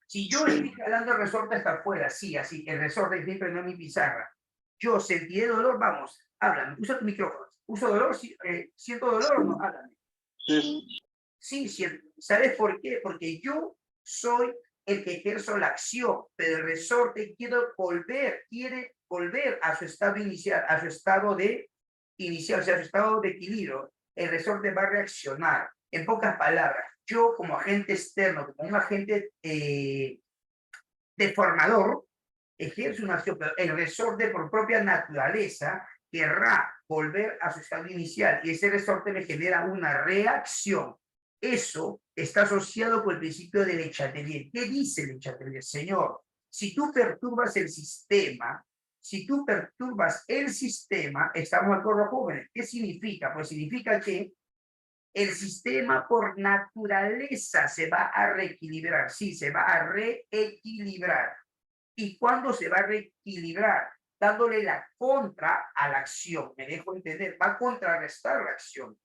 [SPEAKER 1] Si yo estoy jalando el resorte hasta afuera, sí, así, el resorte siempre no es mi pizarra, yo sentiré dolor, vamos, háblame, usa tu micrófono. ¿Uso dolor? Sí, ¿siento dolor o no? Háblame.
[SPEAKER 4] Sí.
[SPEAKER 1] Sí, siento. ¿Sabes por qué? Porque yo soy el que ejerzo la acción, pero el resorte quiere volver a su estado inicial, a su estado de inicial, o sea, a su estado de equilibrio. El resorte va a reaccionar. En pocas palabras, yo como agente externo, como un agente deformador, ejerce una acción, pero el resorte por propia naturaleza querrá volver a su estado inicial y ese resorte le genera una reacción. Eso está asociado con el principio de Le Chatelier. ¿Qué dice Le Chatelier? Señor, si tú perturbas el sistema, estamos de acuerdo, jóvenes. ¿Qué significa? Pues significa que el sistema por naturaleza se va a reequilibrar, sí, se va a reequilibrar. ¿Y cuándo se va a reequilibrar? Dándole la contra a la acción. Me dejo entender, va a contrarrestar la acción.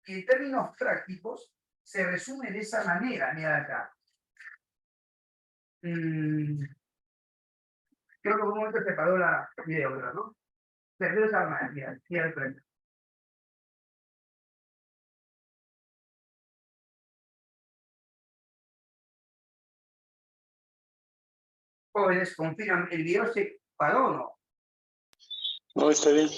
[SPEAKER 1] Y en términos prácticos, se resume de esa manera. Mira acá. Creo que por un momento se paró la video, ¿no? Pero de esa manera, mira el frente. Jóvenes, confirman, ¿el video se paró o no?
[SPEAKER 4] No, está bien.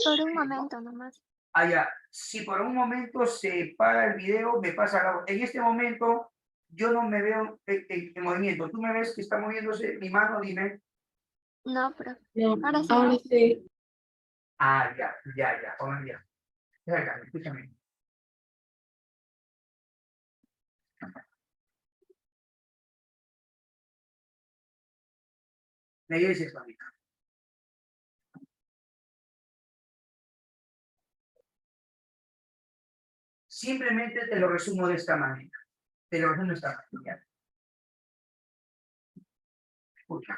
[SPEAKER 5] Por un momento nomás.
[SPEAKER 1] Ah, ya. Si por un momento se para el video, me pasa la voz. En este momento, yo no me veo en movimiento. ¿Tú me ves que está moviéndose mi mano? Dime.
[SPEAKER 5] No, pero
[SPEAKER 2] no,
[SPEAKER 5] ahora sí.
[SPEAKER 2] ahora sí.
[SPEAKER 1] Ah, ya. Joven, ya. Acá, escúchame. La iglesia islámica. Simplemente te lo resumo de esta manera. Te lo resumo de esta manera. Escucha.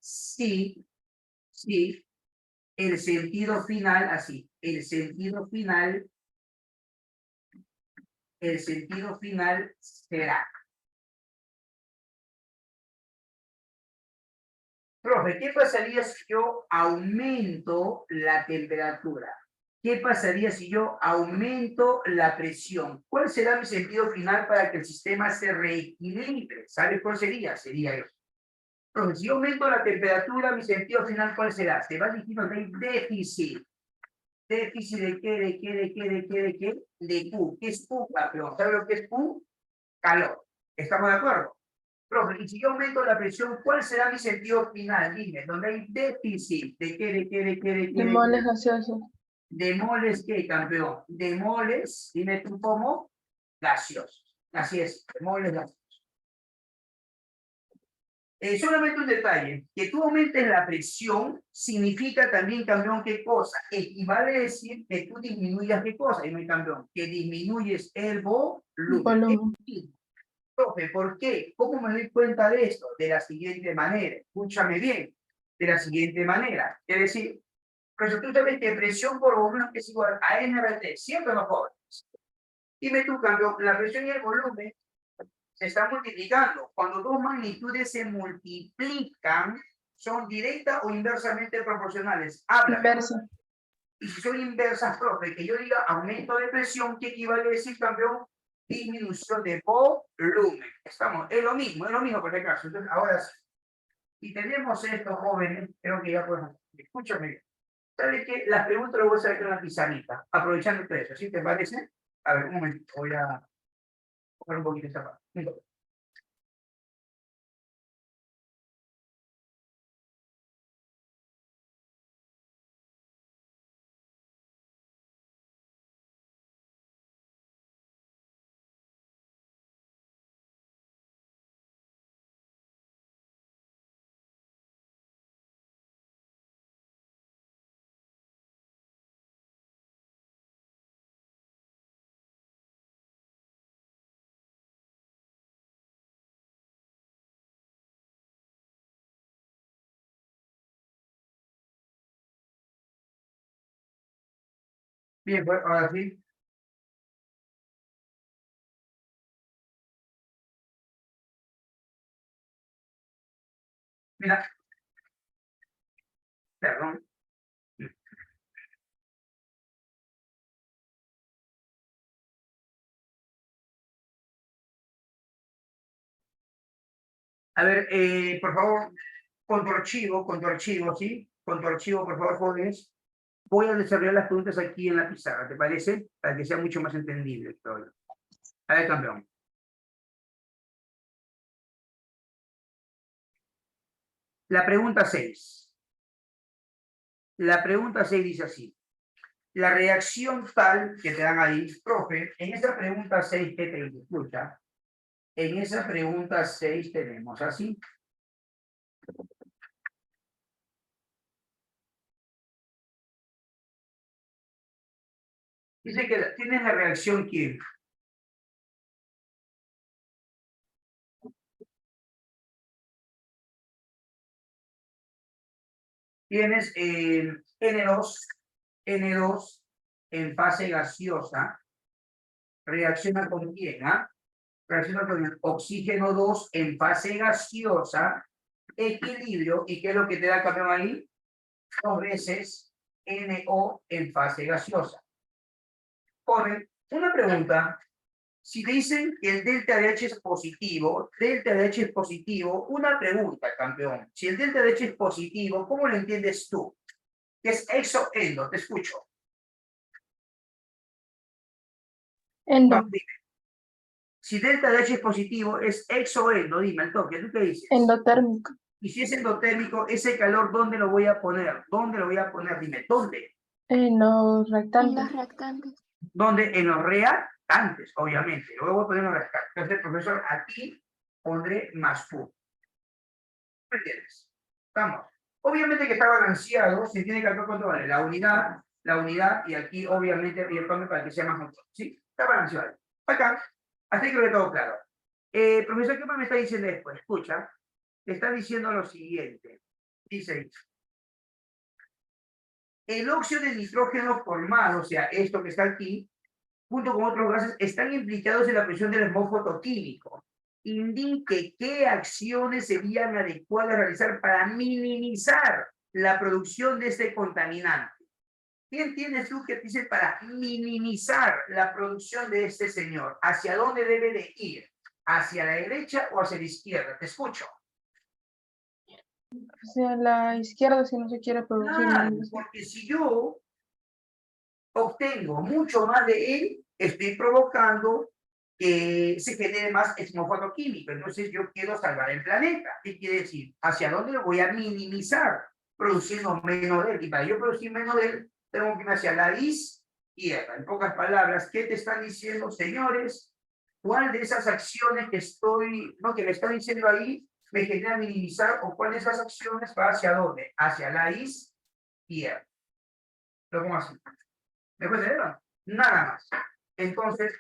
[SPEAKER 1] Sí, el sentido final, así, el sentido final será. Profe, ¿qué pasaría si yo aumento la temperatura? ¿Qué pasaría si yo aumento la presión? ¿Cuál será mi sentido final para que el sistema se reequilibre? ¿Sabes cuál sería? Sería eso. Entonces, si yo aumento la temperatura, mi sentido final, ¿cuál será? Se va diciendo que hay déficit. ¿Déficit de qué? ¿De qué? ¿De qué? ¿De qué? ¿De qué? De Q. ¿Qué es Q, campeón? ¿Sabes lo que es Q? Calor. ¿Estamos de acuerdo? Profe, y si yo aumento la presión, ¿cuál será mi sentido final? Dime, donde hay déficit. ¿De qué? ¿De qué? ¿De qué? ¿De qué?
[SPEAKER 2] De moles gaseosos.
[SPEAKER 1] ¿De moles qué, campeón? De moles, dime tú cómo, gaseosos. Así es, de moles gaseosos. Solamente un detalle, que tú aumentes la presión significa también, campeón, ¿qué cosa? Equivale a decir que tú disminuyas qué cosa, y no hay campeón, que disminuyes el volumen.
[SPEAKER 2] Volumen.
[SPEAKER 1] Profe, ¿por qué? ¿Cómo me doy cuenta de esto? De la siguiente manera, escúchame bien, de la siguiente manera, es decir, pues tú sabes que presión por volumen es igual a NRT, ¿cierto o no, jóvenes? Dime tú, campeón, la presión y el volumen se están multiplicando. Cuando dos magnitudes se multiplican, son directa o inversamente proporcionales. Habla.
[SPEAKER 2] Inversa.
[SPEAKER 1] Y si son inversas, profe, que yo diga aumento de presión, ¿qué equivale a decir, campeón? Disminución de volumen. Estamos, es lo mismo por el caso. Entonces, ahora sí. Y tenemos estos jóvenes, creo que ya podemos. Escúchame. ¿Sabes qué? Las preguntas las voy a hacer en la pizarrita, aprovechando eso, ¿sí te parece? A ver, un momento, voy a coger un poquito esta parte. Bien, pues ahora sí. Mira, perdón. A ver, por favor, con tu archivo, ¿sí? Con tu archivo, por favor, jóvenes. Voy a desarrollar las preguntas aquí en la pizarra, ¿te parece? Para que sea mucho más entendible todo. A ver, campeón. La pregunta 6. La pregunta 6 dice así. La reacción tal que te dan ahí, profe, en esa pregunta 6 que te escucha, en esa pregunta 6 tenemos así. Dice que tienes la reacción ¿quién? Tienes N2 en fase gaseosa. ¿Reacciona con quién? ¿Ah? Reacciona con el oxígeno 2 en fase gaseosa, equilibrio, ¿y qué es lo que te da campeón ahí? 2 veces NO en fase gaseosa. Joven, una pregunta. Si dicen que el delta de H es positivo, una pregunta, campeón. Si el delta de H es positivo, ¿cómo lo entiendes tú? ¿Qué es exoendo? Te escucho.
[SPEAKER 2] Endo.
[SPEAKER 1] Vamos, dime. Si delta de H es positivo, es exoendo. Dime, al toque, ¿tú qué dices?
[SPEAKER 2] Endotérmico.
[SPEAKER 1] Y si es endotérmico, ese calor, ¿dónde lo voy a poner? ¿Dónde lo voy a poner? Dime, ¿dónde?
[SPEAKER 2] En los
[SPEAKER 5] En
[SPEAKER 2] reactantes.
[SPEAKER 5] los reactantes.
[SPEAKER 1] ¿Dónde? En los reactantes, obviamente. Luego voy a poner los reactantes. Entonces, profesor, aquí pondré más Q. ¿Me entiendes? Vamos. Obviamente que está balanceado, se tiene que calcular cuánto vale la unidad, y aquí obviamente el cambio para que sea más alto. Sí, está balanceado. Acá, hasta ahí creo que todo claro. Profesor, ¿qué más me está diciendo después? Escucha, te está diciendo lo siguiente. Dice, el óxido de nitrógeno formado, o sea, esto que está aquí, junto con otros gases, están implicados en la presión del smog fotoquímico. Indique qué acciones serían adecuadas realizar para minimizar la producción de este contaminante. ¿Qué entiendes tú que dice para minimizar la producción de este señor? ¿Hacia dónde debe de ir? ¿Hacia la derecha o hacia la izquierda? Te escucho.
[SPEAKER 2] Hacia la izquierda si no se quiere producir
[SPEAKER 1] Claro,
[SPEAKER 2] ningún.
[SPEAKER 1] porque si yo obtengo mucho más de él, estoy provocando que se genere más smog fotoquímico. Entonces yo quiero salvar el planeta. ¿Qué quiere decir? ¿Hacia dónde lo voy a minimizar? Produciendo menos de él. Y para yo producir menos de él, tengo que ir hacia la izquierda. En pocas palabras, ¿qué te están diciendo, señores? ¿Cuál de esas acciones que me están diciendo ahí me genera minimizar, o cuál de esas acciones va hacia dónde? Hacia la izquierda. Lo pongo así. ¿Me puedes leer? Nada más. Entonces,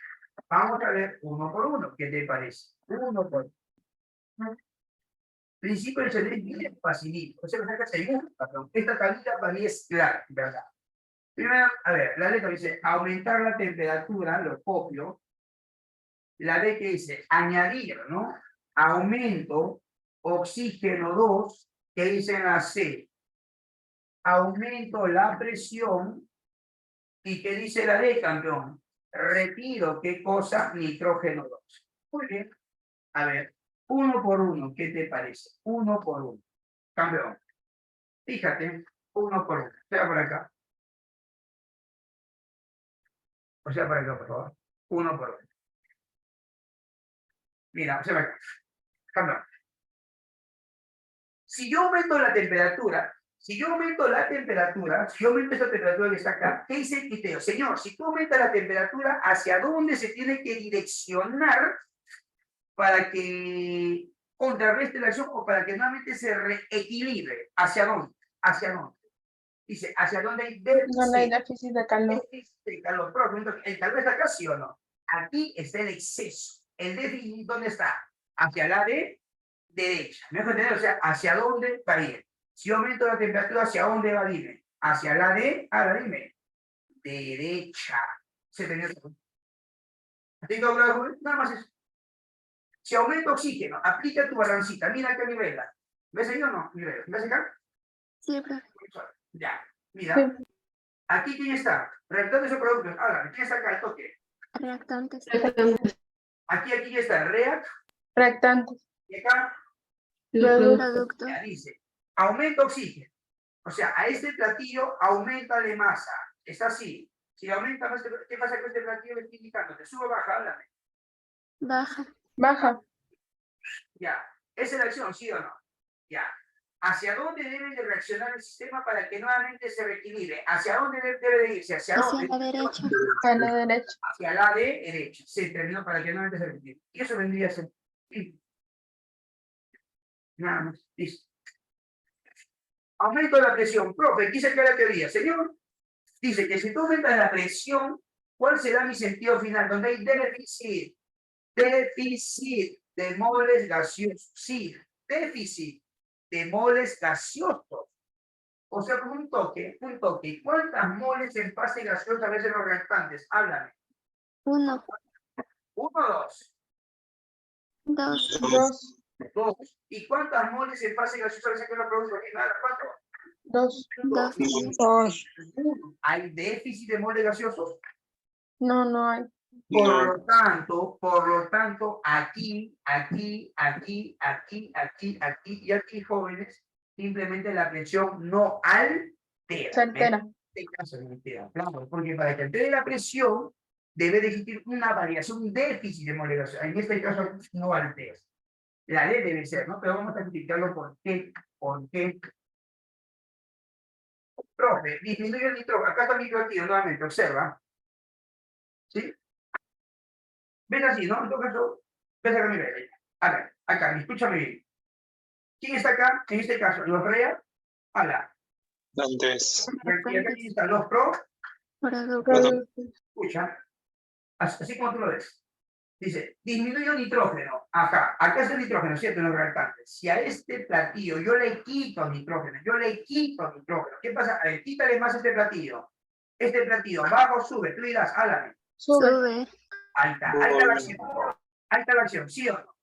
[SPEAKER 1] vamos a ver uno por uno. ¿Qué te parece? Uno por uno. Principio del sedentarismo es facilito. O sea, esta tablita para mí es clara, ¿verdad? Primero, a ver, la letra dice aumentar la temperatura, lo copio. La D que dice añadir, ¿no? Aumento, oxígeno 2, que dice en la C. Aumento la presión. ¿Y qué dice la D, campeón? Retiro, ¿qué cosa? Nitrógeno 2. Muy bien. A ver, uno por uno, ¿qué te parece? Uno por uno. Campeón. Fíjate, uno por uno. O sea, por acá. O sea, por acá, por favor. Uno por uno. Mira, o sea, por acá. Campeón. Si yo aumento la temperatura, si yo aumento esa temperatura que está acá, ¿qué dice el criterio? Señor, si tú aumentas la temperatura, ¿hacia dónde se tiene que direccionar para que contrarreste la acción o para que nuevamente se reequilibre? ¿Hacia dónde? ¿Hacia dónde? Dice, ¿hacia dónde hay
[SPEAKER 2] Donde hay déficit de calor.
[SPEAKER 1] déficit de calor? Pero, ¿el calor está acá, sí o no? Aquí está el exceso. ¿El déficit dónde está? Hacia la derecha. ¿Me dejo entender? O sea, ¿hacia dónde va a ir? Si yo aumento la temperatura, ¿hacia dónde va a ir? Hacia la ahora dime. derecha. Se tenía ¿tengo claro? Nada más eso. Si aumenta oxígeno, aplica tu balancita. Mira acá mi regla. ¿Ves ahí o no? Mi regla. ¿Ves acá?
[SPEAKER 5] Sí, profe.
[SPEAKER 1] Ya. Mira.
[SPEAKER 2] Sí.
[SPEAKER 1] Aquí, ¿quién está? Reactantes o productos. Ahora, ¿quién está acá? El toque.
[SPEAKER 5] Reactantes.
[SPEAKER 1] Aquí ¿quién está? React.
[SPEAKER 2] Reactantes.
[SPEAKER 1] Y acá,
[SPEAKER 5] Productos.
[SPEAKER 1] ya dice, aumenta oxígeno. O sea, a este platillo aumenta de masa. Está así. Si aumenta más, ¿qué pasa con este platillo? Me estoy indicando. ¿Te sube o baja? Háblame.
[SPEAKER 5] Baja.
[SPEAKER 2] Baja.
[SPEAKER 1] Ya. ¿Esa es la acción, sí o no? Ya. ¿Hacia dónde debe de reaccionar el sistema para que nuevamente se reequilibre? ¿Hacia dónde debe de irse? ¿Hacia
[SPEAKER 5] Hacia
[SPEAKER 1] dónde?
[SPEAKER 5] la derecha.
[SPEAKER 2] A la derecha.
[SPEAKER 1] Hacia la de derecha. Se terminó para que nuevamente se reequilibre. Y eso vendría a ser. Nada más. Listo. Aumento de la presión. Profe, dice que la teoría. Señor, dice que si tú aumentas la presión, ¿cuál será mi sentido final? Donde hay déficit de moles gaseosos. Sí, déficit de moles gaseosos. O sea, con un toque. ¿Cuántas moles en fase gaseosa a veces los reactantes? Háblame.
[SPEAKER 5] 1,
[SPEAKER 1] 1 o 2.
[SPEAKER 5] 2,
[SPEAKER 2] 2.
[SPEAKER 1] 2. ¿Y cuántas moles en fase gaseosa a veces que los productos? Nada, ¿cuánto?
[SPEAKER 2] 2.
[SPEAKER 5] 2.
[SPEAKER 2] 2.
[SPEAKER 1] ¿Hay déficit de moles gaseosos?
[SPEAKER 2] No, no hay.
[SPEAKER 1] Por lo tanto, aquí, y aquí, jóvenes, simplemente la presión no altera.
[SPEAKER 2] Se altera.
[SPEAKER 1] En este caso no altera, claro, porque para que altere la presión, debe de existir una variación, un déficit de moles. En este caso no altera. La ley debe ser, ¿no? Pero vamos a explicarlo por qué. Profe, disminuye el nitrógeno. Acá está el nitrógeno nuevamente, observa. ¿Sí? ¿Ves así, no? En todo caso, ves acá mi regla. A ver, acá, escúchame bien. ¿Quién está acá? En este caso, los REA, ala.
[SPEAKER 4] Andrés.
[SPEAKER 1] Y acá ¿quién están los PRO?
[SPEAKER 5] Productos.
[SPEAKER 2] Productos.
[SPEAKER 1] Escucha, así como tú lo ves. Dice, disminuye el nitrógeno. Ajá, acá está el nitrógeno, ¿cierto? En los reactantes. Si a este platillo yo le quito nitrógeno, ¿qué pasa? A ver, quítale más este platillo. Este platillo, baja o sube, tú dirás, álame.
[SPEAKER 2] Sube.
[SPEAKER 5] Sube.
[SPEAKER 1] Ahí está la acción. Ahí está la acción, ¿sí o no?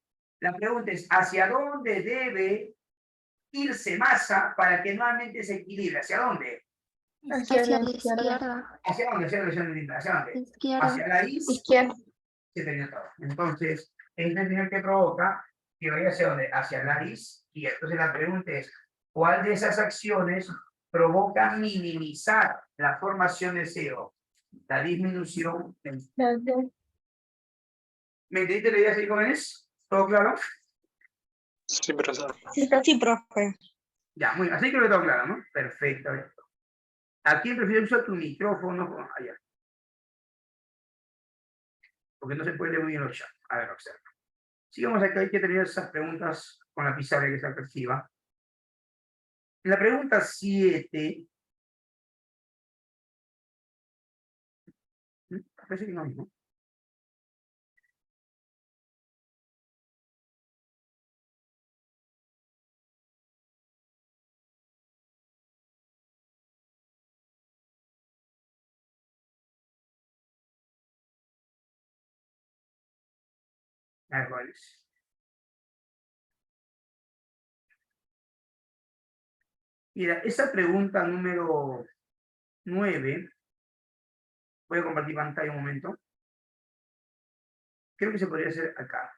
[SPEAKER 1] La pregunta es, ¿hacia dónde debe irse masa para que nuevamente se equilibre? ¿Hacia dónde?
[SPEAKER 2] Hacia
[SPEAKER 5] Hacia
[SPEAKER 2] la
[SPEAKER 5] la
[SPEAKER 2] izquierda.
[SPEAKER 5] izquierda.
[SPEAKER 1] ¿Hacia dónde? ¿Hacia dónde?
[SPEAKER 5] Izquierda.
[SPEAKER 1] Hacia la
[SPEAKER 2] Izquierda.
[SPEAKER 1] se tenía todo. Entonces, es la señal que provoca que vaya hacia dónde? Hacia la izquierda. Entonces la pregunta es, ¿cuál de esas acciones provoca minimizar la formación de CO? La disminución.
[SPEAKER 2] Las dos.
[SPEAKER 1] ¿Me entendiste la idea, así, jóvenes? ¿Todo claro?
[SPEAKER 4] Sí, profesor.
[SPEAKER 2] Sí, profe.
[SPEAKER 1] Ya, muy bien. Así que lo tengo claro, ¿no? Perfecto. ¿A quién prefieres usar tu micrófono? Allá. Porque no se puede leer muy bien los chats. A ver, observa. Sigamos acá, hay que tener esas preguntas con la pizarra que está activa. La pregunta 7. Parece que no mismo. A ver, ¿cuál es? Mira, esa pregunta número 9, voy a compartir pantalla un momento. Creo que se podría hacer acá.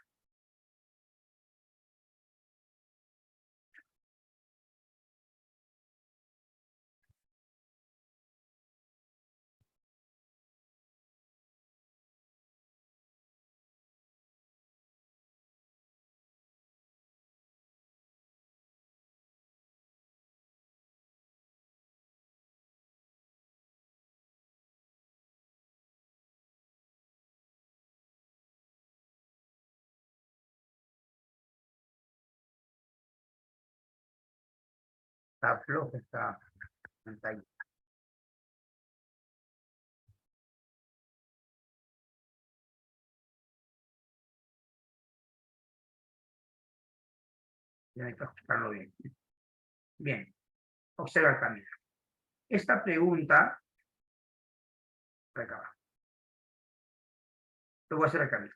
[SPEAKER 1] Está floja esta pantalla. Ya hay que ajustarlo bien. Bien, observa también. Esta pregunta Por acá abajo. Lo voy a hacer acá mismo.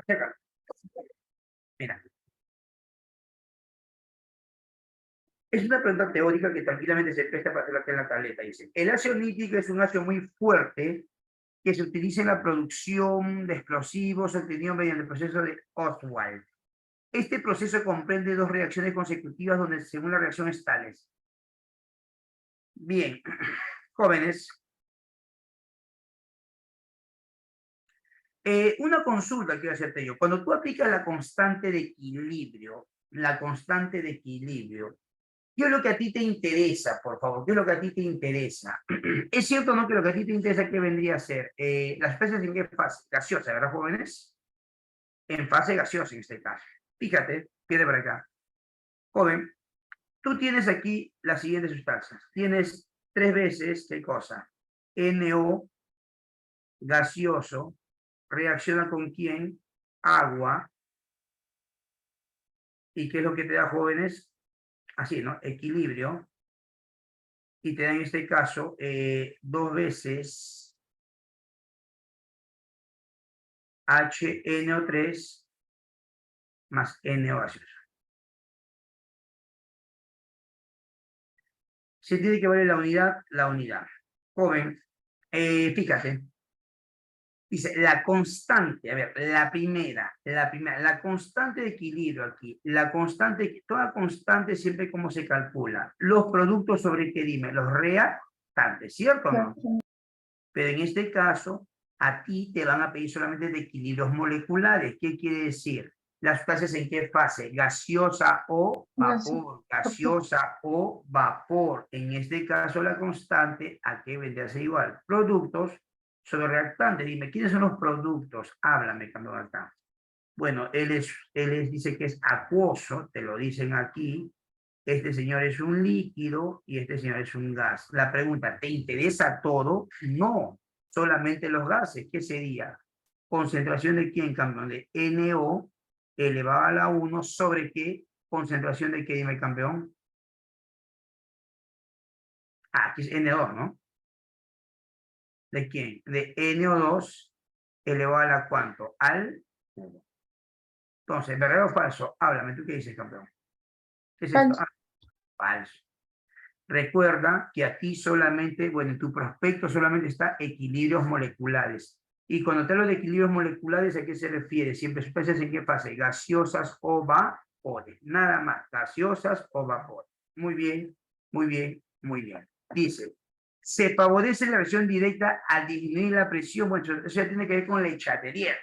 [SPEAKER 1] Acá. Mira. Es una pregunta teórica que tranquilamente se presta para hacerlo aquí en la tableta. Dice, el ácido nítrico es un ácido muy fuerte que se utiliza en la producción de explosivos obtenidos mediante el proceso de Ostwald. Este proceso comprende dos reacciones consecutivas donde según las reacciones tales. Bien, jóvenes. Una consulta quiero hacerte yo. Cuando tú aplicas la constante de equilibrio, ¿qué es lo que a ti te interesa, por favor? ¿Qué es lo que a ti te interesa? ¿Es cierto o no que lo que a ti te interesa qué vendría a ser? ¿Las especies en qué fase? Gaseosa, ¿verdad, jóvenes? En fase gaseosa en este caso. Fíjate, viene por acá. Joven, tú tienes aquí las siguientes sustancias. Tienes 3 veces, ¿qué cosa? NO, gaseoso, reacciona con quién? Agua. ¿Y qué es lo que te da, jóvenes? Así, ¿no? Equilibrio. Y te da en este caso 2 veces HNO3 más NO gaseoso. Se tiene que valer la unidad. Joven, fíjate. Dice, la constante, a ver, la constante de equilibrio aquí, toda constante siempre cómo se calcula. Los productos sobre qué dime, los reactantes, ¿cierto o no? Pero en este caso, a ti te van a pedir solamente de equilibrios moleculares. ¿Qué quiere decir? Las sustancias en qué fase, gaseosa o vapor, gaseosa o vapor. En este caso, la constante, ¿a qué vendría a ser igual? Productos sobre reactantes. Dime, ¿quiénes son los productos? Háblame, campeón acá. Bueno, él dice que es acuoso, te lo dicen aquí. Este señor es un líquido y este señor es un gas. La pregunta, ¿te interesa todo? No, solamente los gases. ¿Qué sería? ¿Concentración de quién, campeón? De NO elevado a la 1 sobre qué concentración de qué, dime, campeón. Ah, aquí es NO2, ¿no? ¿De quién? De NO2 elevado a la ¿cuánto? Al 1. Entonces, ¿verdadero o falso? Háblame, ¿tú qué dices, campeón? ¿Qué es esto?
[SPEAKER 2] Falso.
[SPEAKER 1] Falso. Recuerda que aquí solamente, bueno, en tu prospecto solamente está equilibrios moleculares. Y cuando te hablo de equilibrios moleculares, ¿a qué se refiere? Siempre sustancias en qué fase, gaseosas o vapores. Nada más, gaseosas o vapores. Muy bien, muy bien, muy bien. Dice, se favorece la reacción directa al disminuir la presión. Bueno, eso ya tiene que ver con la chatería.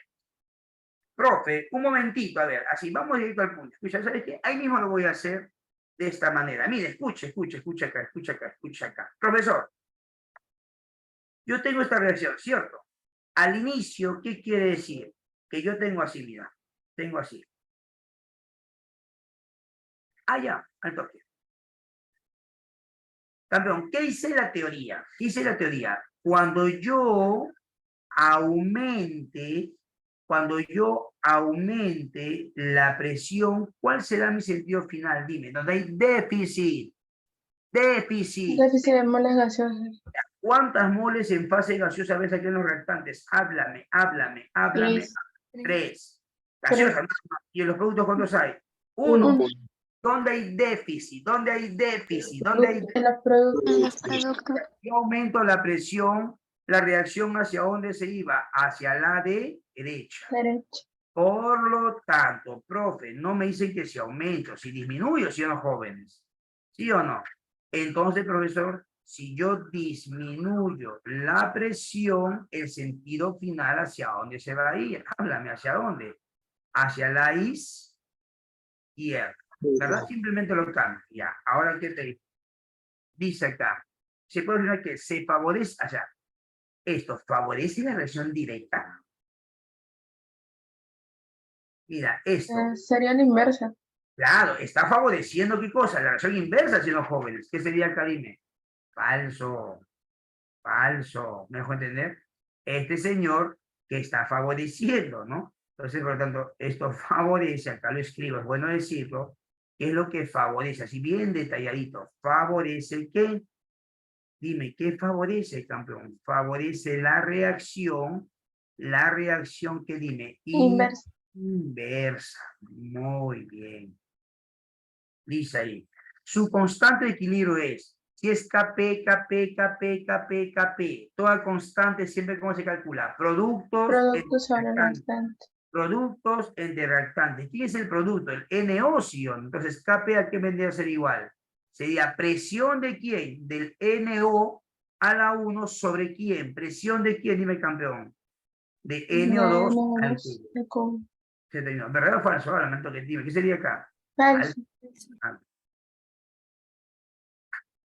[SPEAKER 1] Profe, un momentito, a ver, así, vamos directo al punto. Escucha, ¿sabes qué? Ahí mismo lo voy a hacer de esta manera. Mire, escucha acá. Profesor, yo tengo esta reacción, ¿cierto? Al inicio, ¿qué quiere decir? Que yo tengo así, mira, tengo así. Ah, ya, al toque. Campeón, ¿qué dice la teoría? ¿Qué dice la teoría? Cuando yo aumente la presión, ¿cuál será mi sentido final? Dime, donde hay déficit.
[SPEAKER 2] Déficit de moles gaseosas.
[SPEAKER 1] ¿Cuántas moles en fase gaseosa ves aquí en los reactantes? Háblame. 3. Gaseosa, no. ¿Y en los productos cuántos hay? 1. ¿Dónde hay déficit?
[SPEAKER 2] En los productos.
[SPEAKER 5] En los productos.
[SPEAKER 1] Yo aumento la presión, la reacción hacia dónde se iba, hacia la derecha. Por lo tanto, profe, no me dicen que si aumento, si disminuyo, si no, jóvenes. ¿Sí o no? Entonces, profesor, si yo disminuyo la presión, el sentido final, ¿hacia dónde se va a ir? Háblame, ¿hacia dónde? Hacia la izquierda. ¿Verdad? Simplemente lo cambio. Ya, ahora, ¿qué te dice? Dice acá, se puede decir que se favorece, o sea, esto favorece la reacción directa. Mira, esto.
[SPEAKER 2] Sería la inversa.
[SPEAKER 1] Claro, está favoreciendo ¿qué cosa? La reacción inversa, si no jóvenes. ¿Qué sería el Karime? Falso. Falso, ¿me dejo entender? Este señor que está favoreciendo, ¿no? Entonces, por lo tanto, esto favorece, acá lo escribo, es bueno decirlo, ¿qué es lo que favorece? Así bien detalladito, ¿favorece el qué? Dime, ¿qué favorece, campeón? Favorece la reacción que dime,
[SPEAKER 2] Inversa.
[SPEAKER 1] inversa. Muy bien. Dice ahí, su constante de equilibrio es, si es Kp, Kp, Kp, Kp, Kp, toda constante siempre, ¿cómo se calcula? Productos
[SPEAKER 2] Producto sobre
[SPEAKER 1] entre reactantes.
[SPEAKER 2] reactante.
[SPEAKER 1] Productos entre reactantes. ¿Quién es el producto? El NO, ¿sí o no? Entonces, Kp, ¿a qué vendría a ser igual? Sería presión de quién? Del NO a la 1 sobre quién. ¿Presión de quién? Dime, campeón. De NO2 al
[SPEAKER 2] Menos
[SPEAKER 1] cubo.
[SPEAKER 2] de cubo.
[SPEAKER 1] Se terminó. ¿Verdad o falso? Ahora me toque. Dime, ¿qué sería acá?
[SPEAKER 2] Falso.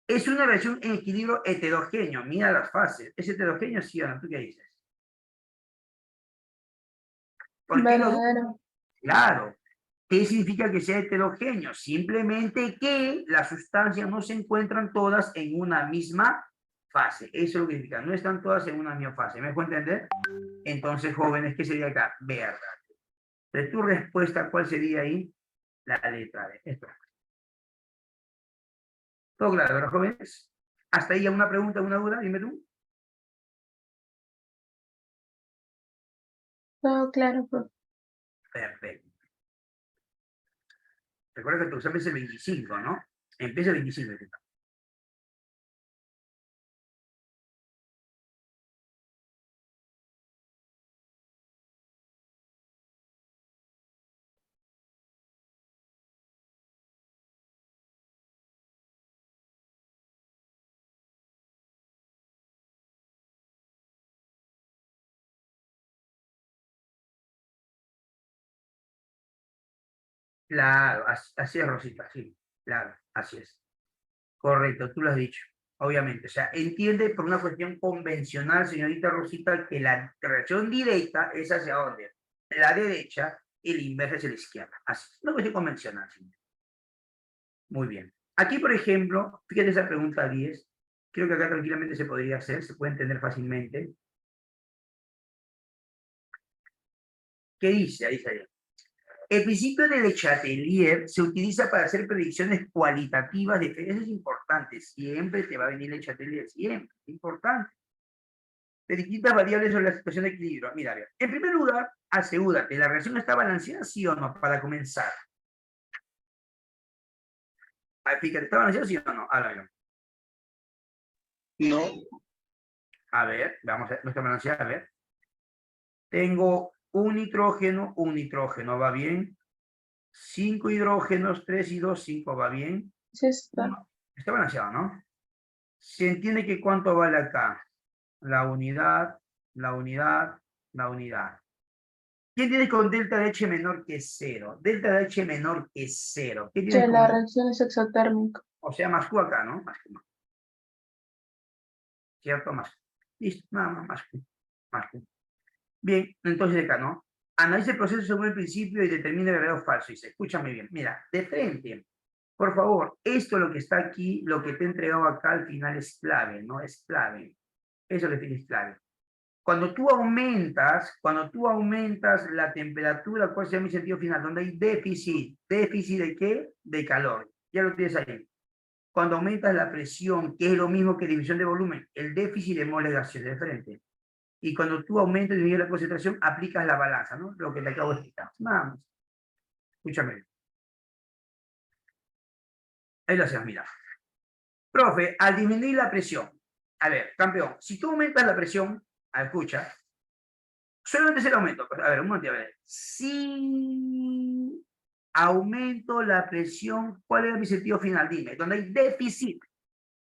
[SPEAKER 1] Es una reacción en equilibrio heterogéneo. Mira las fases. ¿Es heterogéneo, sí o no? ¿Tú qué dices? ¿Por qué lo dudas?
[SPEAKER 2] Verdadero.
[SPEAKER 1] Claro. ¿Qué significa que sea heterogéneo? Simplemente que las sustancias no se encuentran todas en una misma fase. Eso es lo que significa. No están todas en una misma fase. ¿Me dejo entender? Entonces, jóvenes, ¿qué sería acá? Verdad. Entonces, tu respuesta, ¿cuál sería ahí? La letra D. Esto. ¿Todo claro, verdad, jóvenes? ¿Hasta ahí una pregunta, una duda? Dime tú.
[SPEAKER 2] Todo claro, profe.
[SPEAKER 1] Perfecto. Recuerda que tu examen es el 25, ¿no? Empieza el 25. Claro, así es, Rosita, sí. Claro, así es. Correcto, tú lo has dicho, obviamente. O sea, entiende por una cuestión convencional, señorita Rosita, que la reacción directa es hacia dónde? La derecha y la inversa hacia la izquierda. Así, una cuestión convencional, señor. Muy bien. Aquí, por ejemplo, fíjate esa pregunta 10. Creo que acá tranquilamente se podría hacer, se puede entender fácilmente. ¿Qué dice? Ahí está. El principio de Le Chatelier se utiliza para hacer predicciones cualitativas de eso es importante. Siempre te va a venir Le Chatelier, siempre. Es importante. De distintas variables sobre la situación de equilibrio. Mira, a ver. En primer lugar, asegúrate, ¿la reacción está balanceada, sí o no? Para comenzar. Fíjate, ¿está balanceada, sí o no? Háblalo.
[SPEAKER 4] No.
[SPEAKER 1] A ver, vamos a ver, no está balanceada, a ver. Tengo un nitrógeno, ¿va bien? 5 hidrógenos, 3 y 2, 5, ¿va bien?
[SPEAKER 2] Sí está.
[SPEAKER 1] Uno. Está balanceado, ¿no? Se entiende que cuánto vale acá. La unidad, la unidad, la unidad. ¿Qué tienes con delta de H menor que 0? Delta de H menor que 0. ¿Qué tienes
[SPEAKER 2] Que
[SPEAKER 1] con
[SPEAKER 2] la
[SPEAKER 1] delta?
[SPEAKER 2] reacción es exotérmica.
[SPEAKER 1] O sea, más Q acá, ¿no? Más Q. ¿Cierto? Más Q. Listo, nada más, más Q. Más Q. Bien, entonces acá, ¿no? Analice el proceso según el principio y determine verdadero o falso. Dice, escúchame bien. Mira, de frente, por favor, esto lo que está aquí, lo que te he entregado acá al final es clave, ¿no? Es clave. Eso es lo que es clave. Cuando tú aumentas la temperatura, ¿cuál sería mi sentido final? Donde hay déficit. ¿Déficit de qué? De calor. Ya lo tienes ahí. Cuando aumentas la presión, que es lo mismo que división de volumen, el déficit de moles gaseosos de frente. Y cuando tú aumentas y disminuyes la concentración, aplicas la balanza, ¿no? Lo que te acabo de explicar. Nada más. Escúchame. Ahí lo hacemos, mira. Profe, al disminuir la presión. A ver, campeón, si tú aumentas la presión, escucha, solamente es el aumento. A ver, un momento, a ver. Si aumento la presión, ¿cuál es mi sentido final? Dime, donde hay déficit.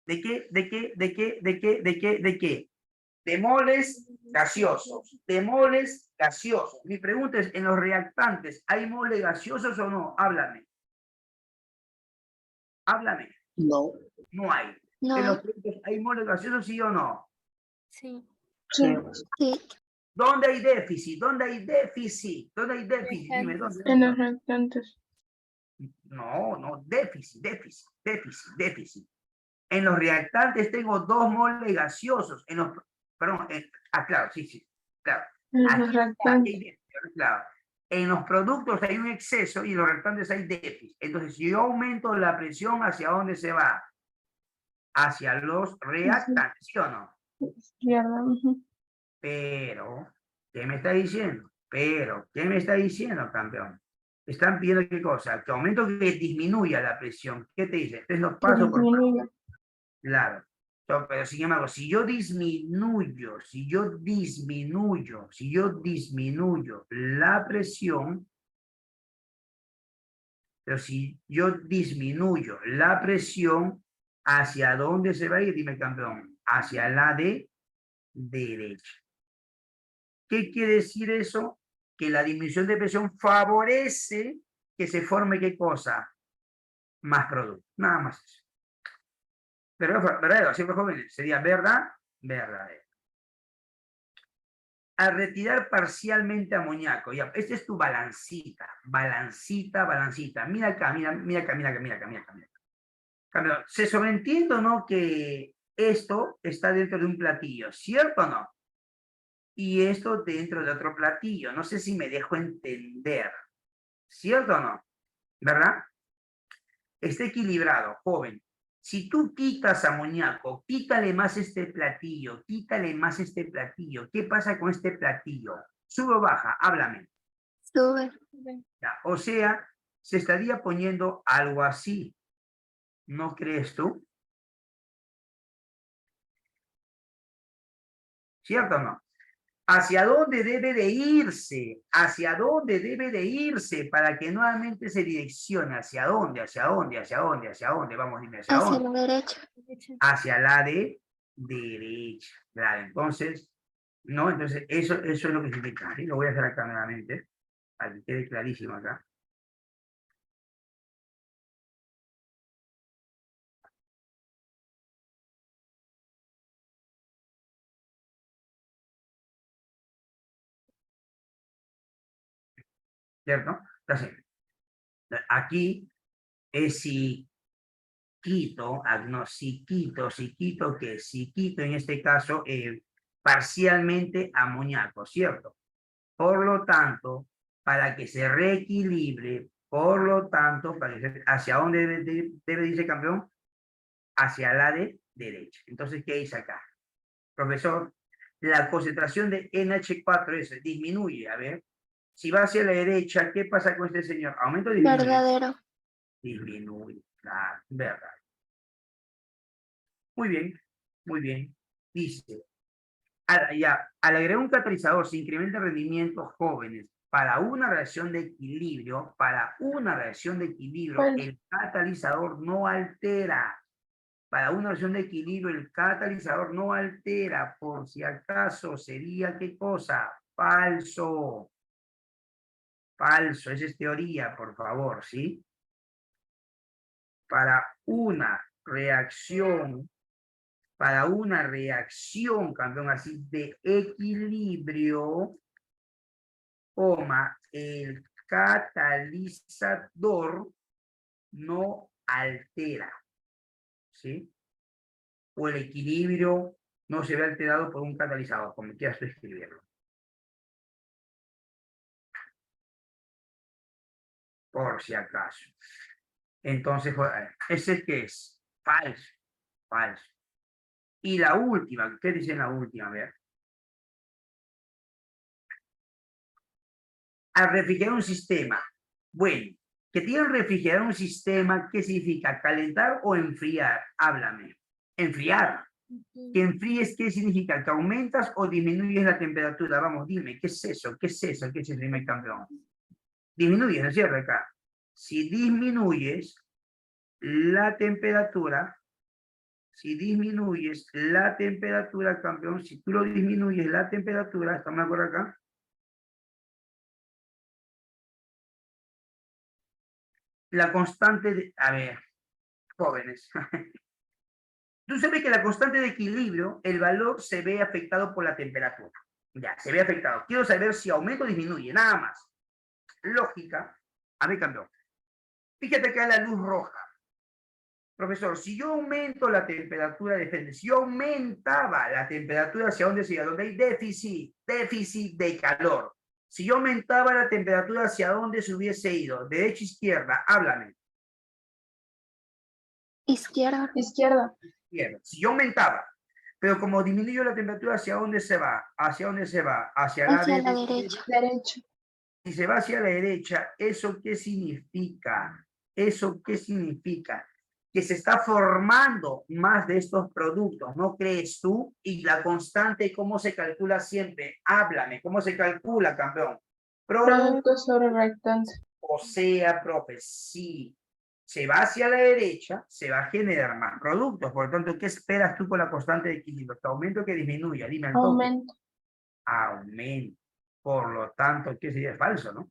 [SPEAKER 1] ¿De qué? ¿De qué? ¿De qué? ¿De qué? ¿De qué? ¿De qué? De moles gaseosos. De moles gaseosos. Mi pregunta es, ¿en los reactantes hay moles gaseosos o no? Háblame. Háblame.
[SPEAKER 4] No.
[SPEAKER 1] No hay.
[SPEAKER 5] No.
[SPEAKER 1] ¿En los productos hay moles gaseosos, sí o no?
[SPEAKER 5] Sí.
[SPEAKER 4] Sí.
[SPEAKER 5] Sí.
[SPEAKER 1] ¿Dónde hay déficit? ¿Dónde hay déficit? ¿Dónde hay déficit? Dime, ¿dónde?
[SPEAKER 2] En los reactantes.
[SPEAKER 1] No, no, déficit, déficit, déficit, déficit. En los reactantes tengo 2 moles gaseosos. En los, perdón, claro, sí, claro.
[SPEAKER 2] Los reactantes.
[SPEAKER 1] Aquí hay déficit, claro. En los productos hay un exceso y en los reactantes hay déficit. Entonces, si yo aumento la presión, ¿hacia dónde se va? Hacia los reactantes, ¿sí o no?
[SPEAKER 2] Izquierda.
[SPEAKER 1] Pero, ¿qué me está diciendo? ¿Qué me está diciendo, campeón? Están pidiendo qué cosa, que aumento que disminuya la presión. ¿Qué te dice? Entonces los paso por... Claro. Pero sin embargo, si yo disminuyo la presión, pero si yo disminuyo la presión, ¿hacia dónde se va a ir? Dime, campeón. Hacia la de derecha. ¿Qué quiere decir eso? Que la disminución de presión favorece que se forme ¿qué cosa? Más producto. Nada más eso. Pero verdadero, siempre jóvenes. Sería verdad, verdadero. Al retirar parcialmente amoníaco, ya, esta es tu balancita. Mira acá. Campeón, se sobreentiende o no que esto está dentro de un platillo, ¿cierto o no? Y esto dentro de otro platillo. No sé si me dejo entender. ¿Cierto o no? ¿Verdad? Está equilibrado, joven. Si tú quitas amoníaco, quítale más este platillo. ¿Qué pasa con este platillo? ¿Sube o baja? Háblame.
[SPEAKER 5] Sube.
[SPEAKER 1] Ya, o sea, se estaría poniendo algo así. ¿No crees tú? ¿Cierto o no? ¿Hacia dónde debe de irse? ¿Hacia dónde debe de irse para que nuevamente se direccione? ¿Hacia dónde? Vamos, dime, ¿hacia
[SPEAKER 5] Hacia
[SPEAKER 1] dónde?
[SPEAKER 5] la derecha.
[SPEAKER 1] Hacia la de derecha. Claro, entonces, ¿no? Entonces, eso es lo que significa. ¿Sí? Lo voy a hacer acá nuevamente, para que quede clarísimo acá. ¿Cierto? Entonces, aquí es si quito, si quito en este caso parcialmente amoníaco, ¿cierto? Por lo tanto, para que se reequilibre, ¿hacia dónde debe irse, campeón? Hacia la de derecha. Entonces, ¿qué dice acá? Profesor, la concentración de NH4S disminuye. A ver, si va hacia la derecha, ¿qué pasa con este señor? ¿Aumento o disminuye?
[SPEAKER 5] Verdadero.
[SPEAKER 1] Disminuye, claro, verdad. Muy bien. Dice, al agregar un catalizador se incrementa el rendimiento jóvenes. Para una reacción de equilibrio, el catalizador no altera. Para una reacción de equilibrio, el catalizador no altera. Por si acaso, sería ¿qué cosa? Falso. Esa es teoría, por favor, ¿sí? Para una reacción, campeón, así de equilibrio, el catalizador no altera, ¿sí? O el equilibrio no se ve alterado por un catalizador, como quieras escribirlo. Por si acaso. Entonces, ¿ese qué es? Falso. Y la última, ¿qué dice la última? A ver. Al refrigerar un sistema. Bueno, que tiene refrigerar un sistema, ¿qué significa? ¿Calentar o enfriar? Háblame. Enfriar. Que enfríes, ¿qué significa? ¿Que aumentas o disminuyes la temperatura? Vamos, dime, ¿qué es eso? ¿Qué es eso, primer campeón? Disminuyes, ¿no es cierto? Acá. Si disminuyes la temperatura, campeón, si tú lo disminuyes la temperatura, ¿estamos de acuerdo acá? La constante de, a ver, jóvenes. Tú sabes que la constante de equilibrio, el valor se ve afectado por la temperatura. Ya, se ve afectado. Quiero saber si aumenta o disminuye, nada más. Lógica. A ver, campeón. Fíjate que hay la luz roja. Profesor, si yo aumento la temperatura de frente, si yo aumentaba la temperatura, ¿hacia dónde se iba? Donde hay déficit de calor. Si yo aumentaba la temperatura, ¿hacia dónde se hubiese ido? Derecha, izquierda, háblame.
[SPEAKER 5] Izquierda.
[SPEAKER 2] Izquierda.
[SPEAKER 1] Izquierda. Si yo aumentaba, pero como disminuyo la temperatura, ¿hacia dónde se va? ¿Hacia dónde se va? Hacia la
[SPEAKER 5] Hacia la
[SPEAKER 1] derecha.
[SPEAKER 5] derecha.
[SPEAKER 2] Derecho.
[SPEAKER 1] Si se va hacia la derecha, ¿eso qué significa? ¿Eso qué significa? Que se está formando más de estos productos, ¿no crees tú? Y la constante, ¿cómo se calcula siempre? Háblame, ¿cómo se calcula, campeón?
[SPEAKER 2] Producto sobre reactante.
[SPEAKER 1] O sea, profe, si se va hacia la derecha, se va a generar más productos. Por lo tanto, ¿qué esperas tú con la constante de equilibrio? ¿Que aumente o que disminuya? Dime al toque.
[SPEAKER 2] Aumento.
[SPEAKER 1] Aumento. Por lo tanto, ¿qué sería falso, no?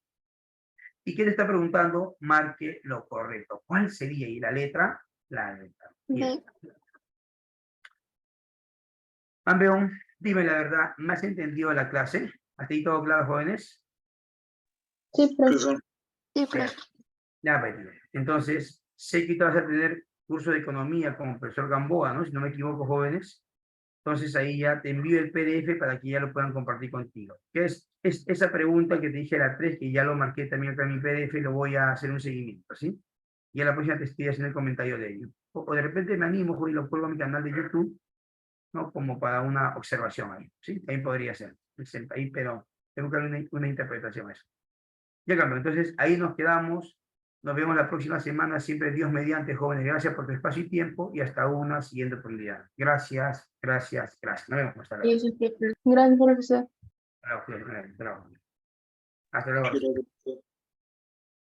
[SPEAKER 1] ¿Y qué te está preguntando? Marque lo correcto. ¿Cuál sería? ¿Y la letra? La letra. Bien. Campeón, dime la verdad, ¿me has entendido la clase? ¿Hasta ahí todo claro, jóvenes?
[SPEAKER 2] Sí, profe.
[SPEAKER 4] Profesor.
[SPEAKER 5] Sí, profe.
[SPEAKER 1] Ya, pues, entonces, sé que te vas a tener curso de economía con el profesor Gamboa, ¿no? Si no me equivoco, jóvenes. Entonces ahí ya te envío el PDF para que ya lo puedan compartir contigo. ¿Qué es esa pregunta que te dije a la 3, que ya lo marqué también acá en mi PDF y lo voy a hacer un seguimiento, ¿sí? Y a la próxima te estoy haciendo el comentario de ello. O de repente me animo y lo cuelgo a mi canal de YouTube, ¿no? Como para una observación ahí, ¿sí? También podría ser. Ahí, pero tengo que dar una interpretación a eso. Ya, campeón. Entonces ahí nos quedamos. Nos vemos la próxima semana, siempre Dios mediante, jóvenes. Gracias por tu espacio y tiempo y hasta una siguiente oportunidad. Gracias, gracias, gracias. Nos vemos. Hasta luego.
[SPEAKER 2] Sí, sí, profe. Gracias, profesor.
[SPEAKER 1] Hasta luego.
[SPEAKER 4] Quiero que-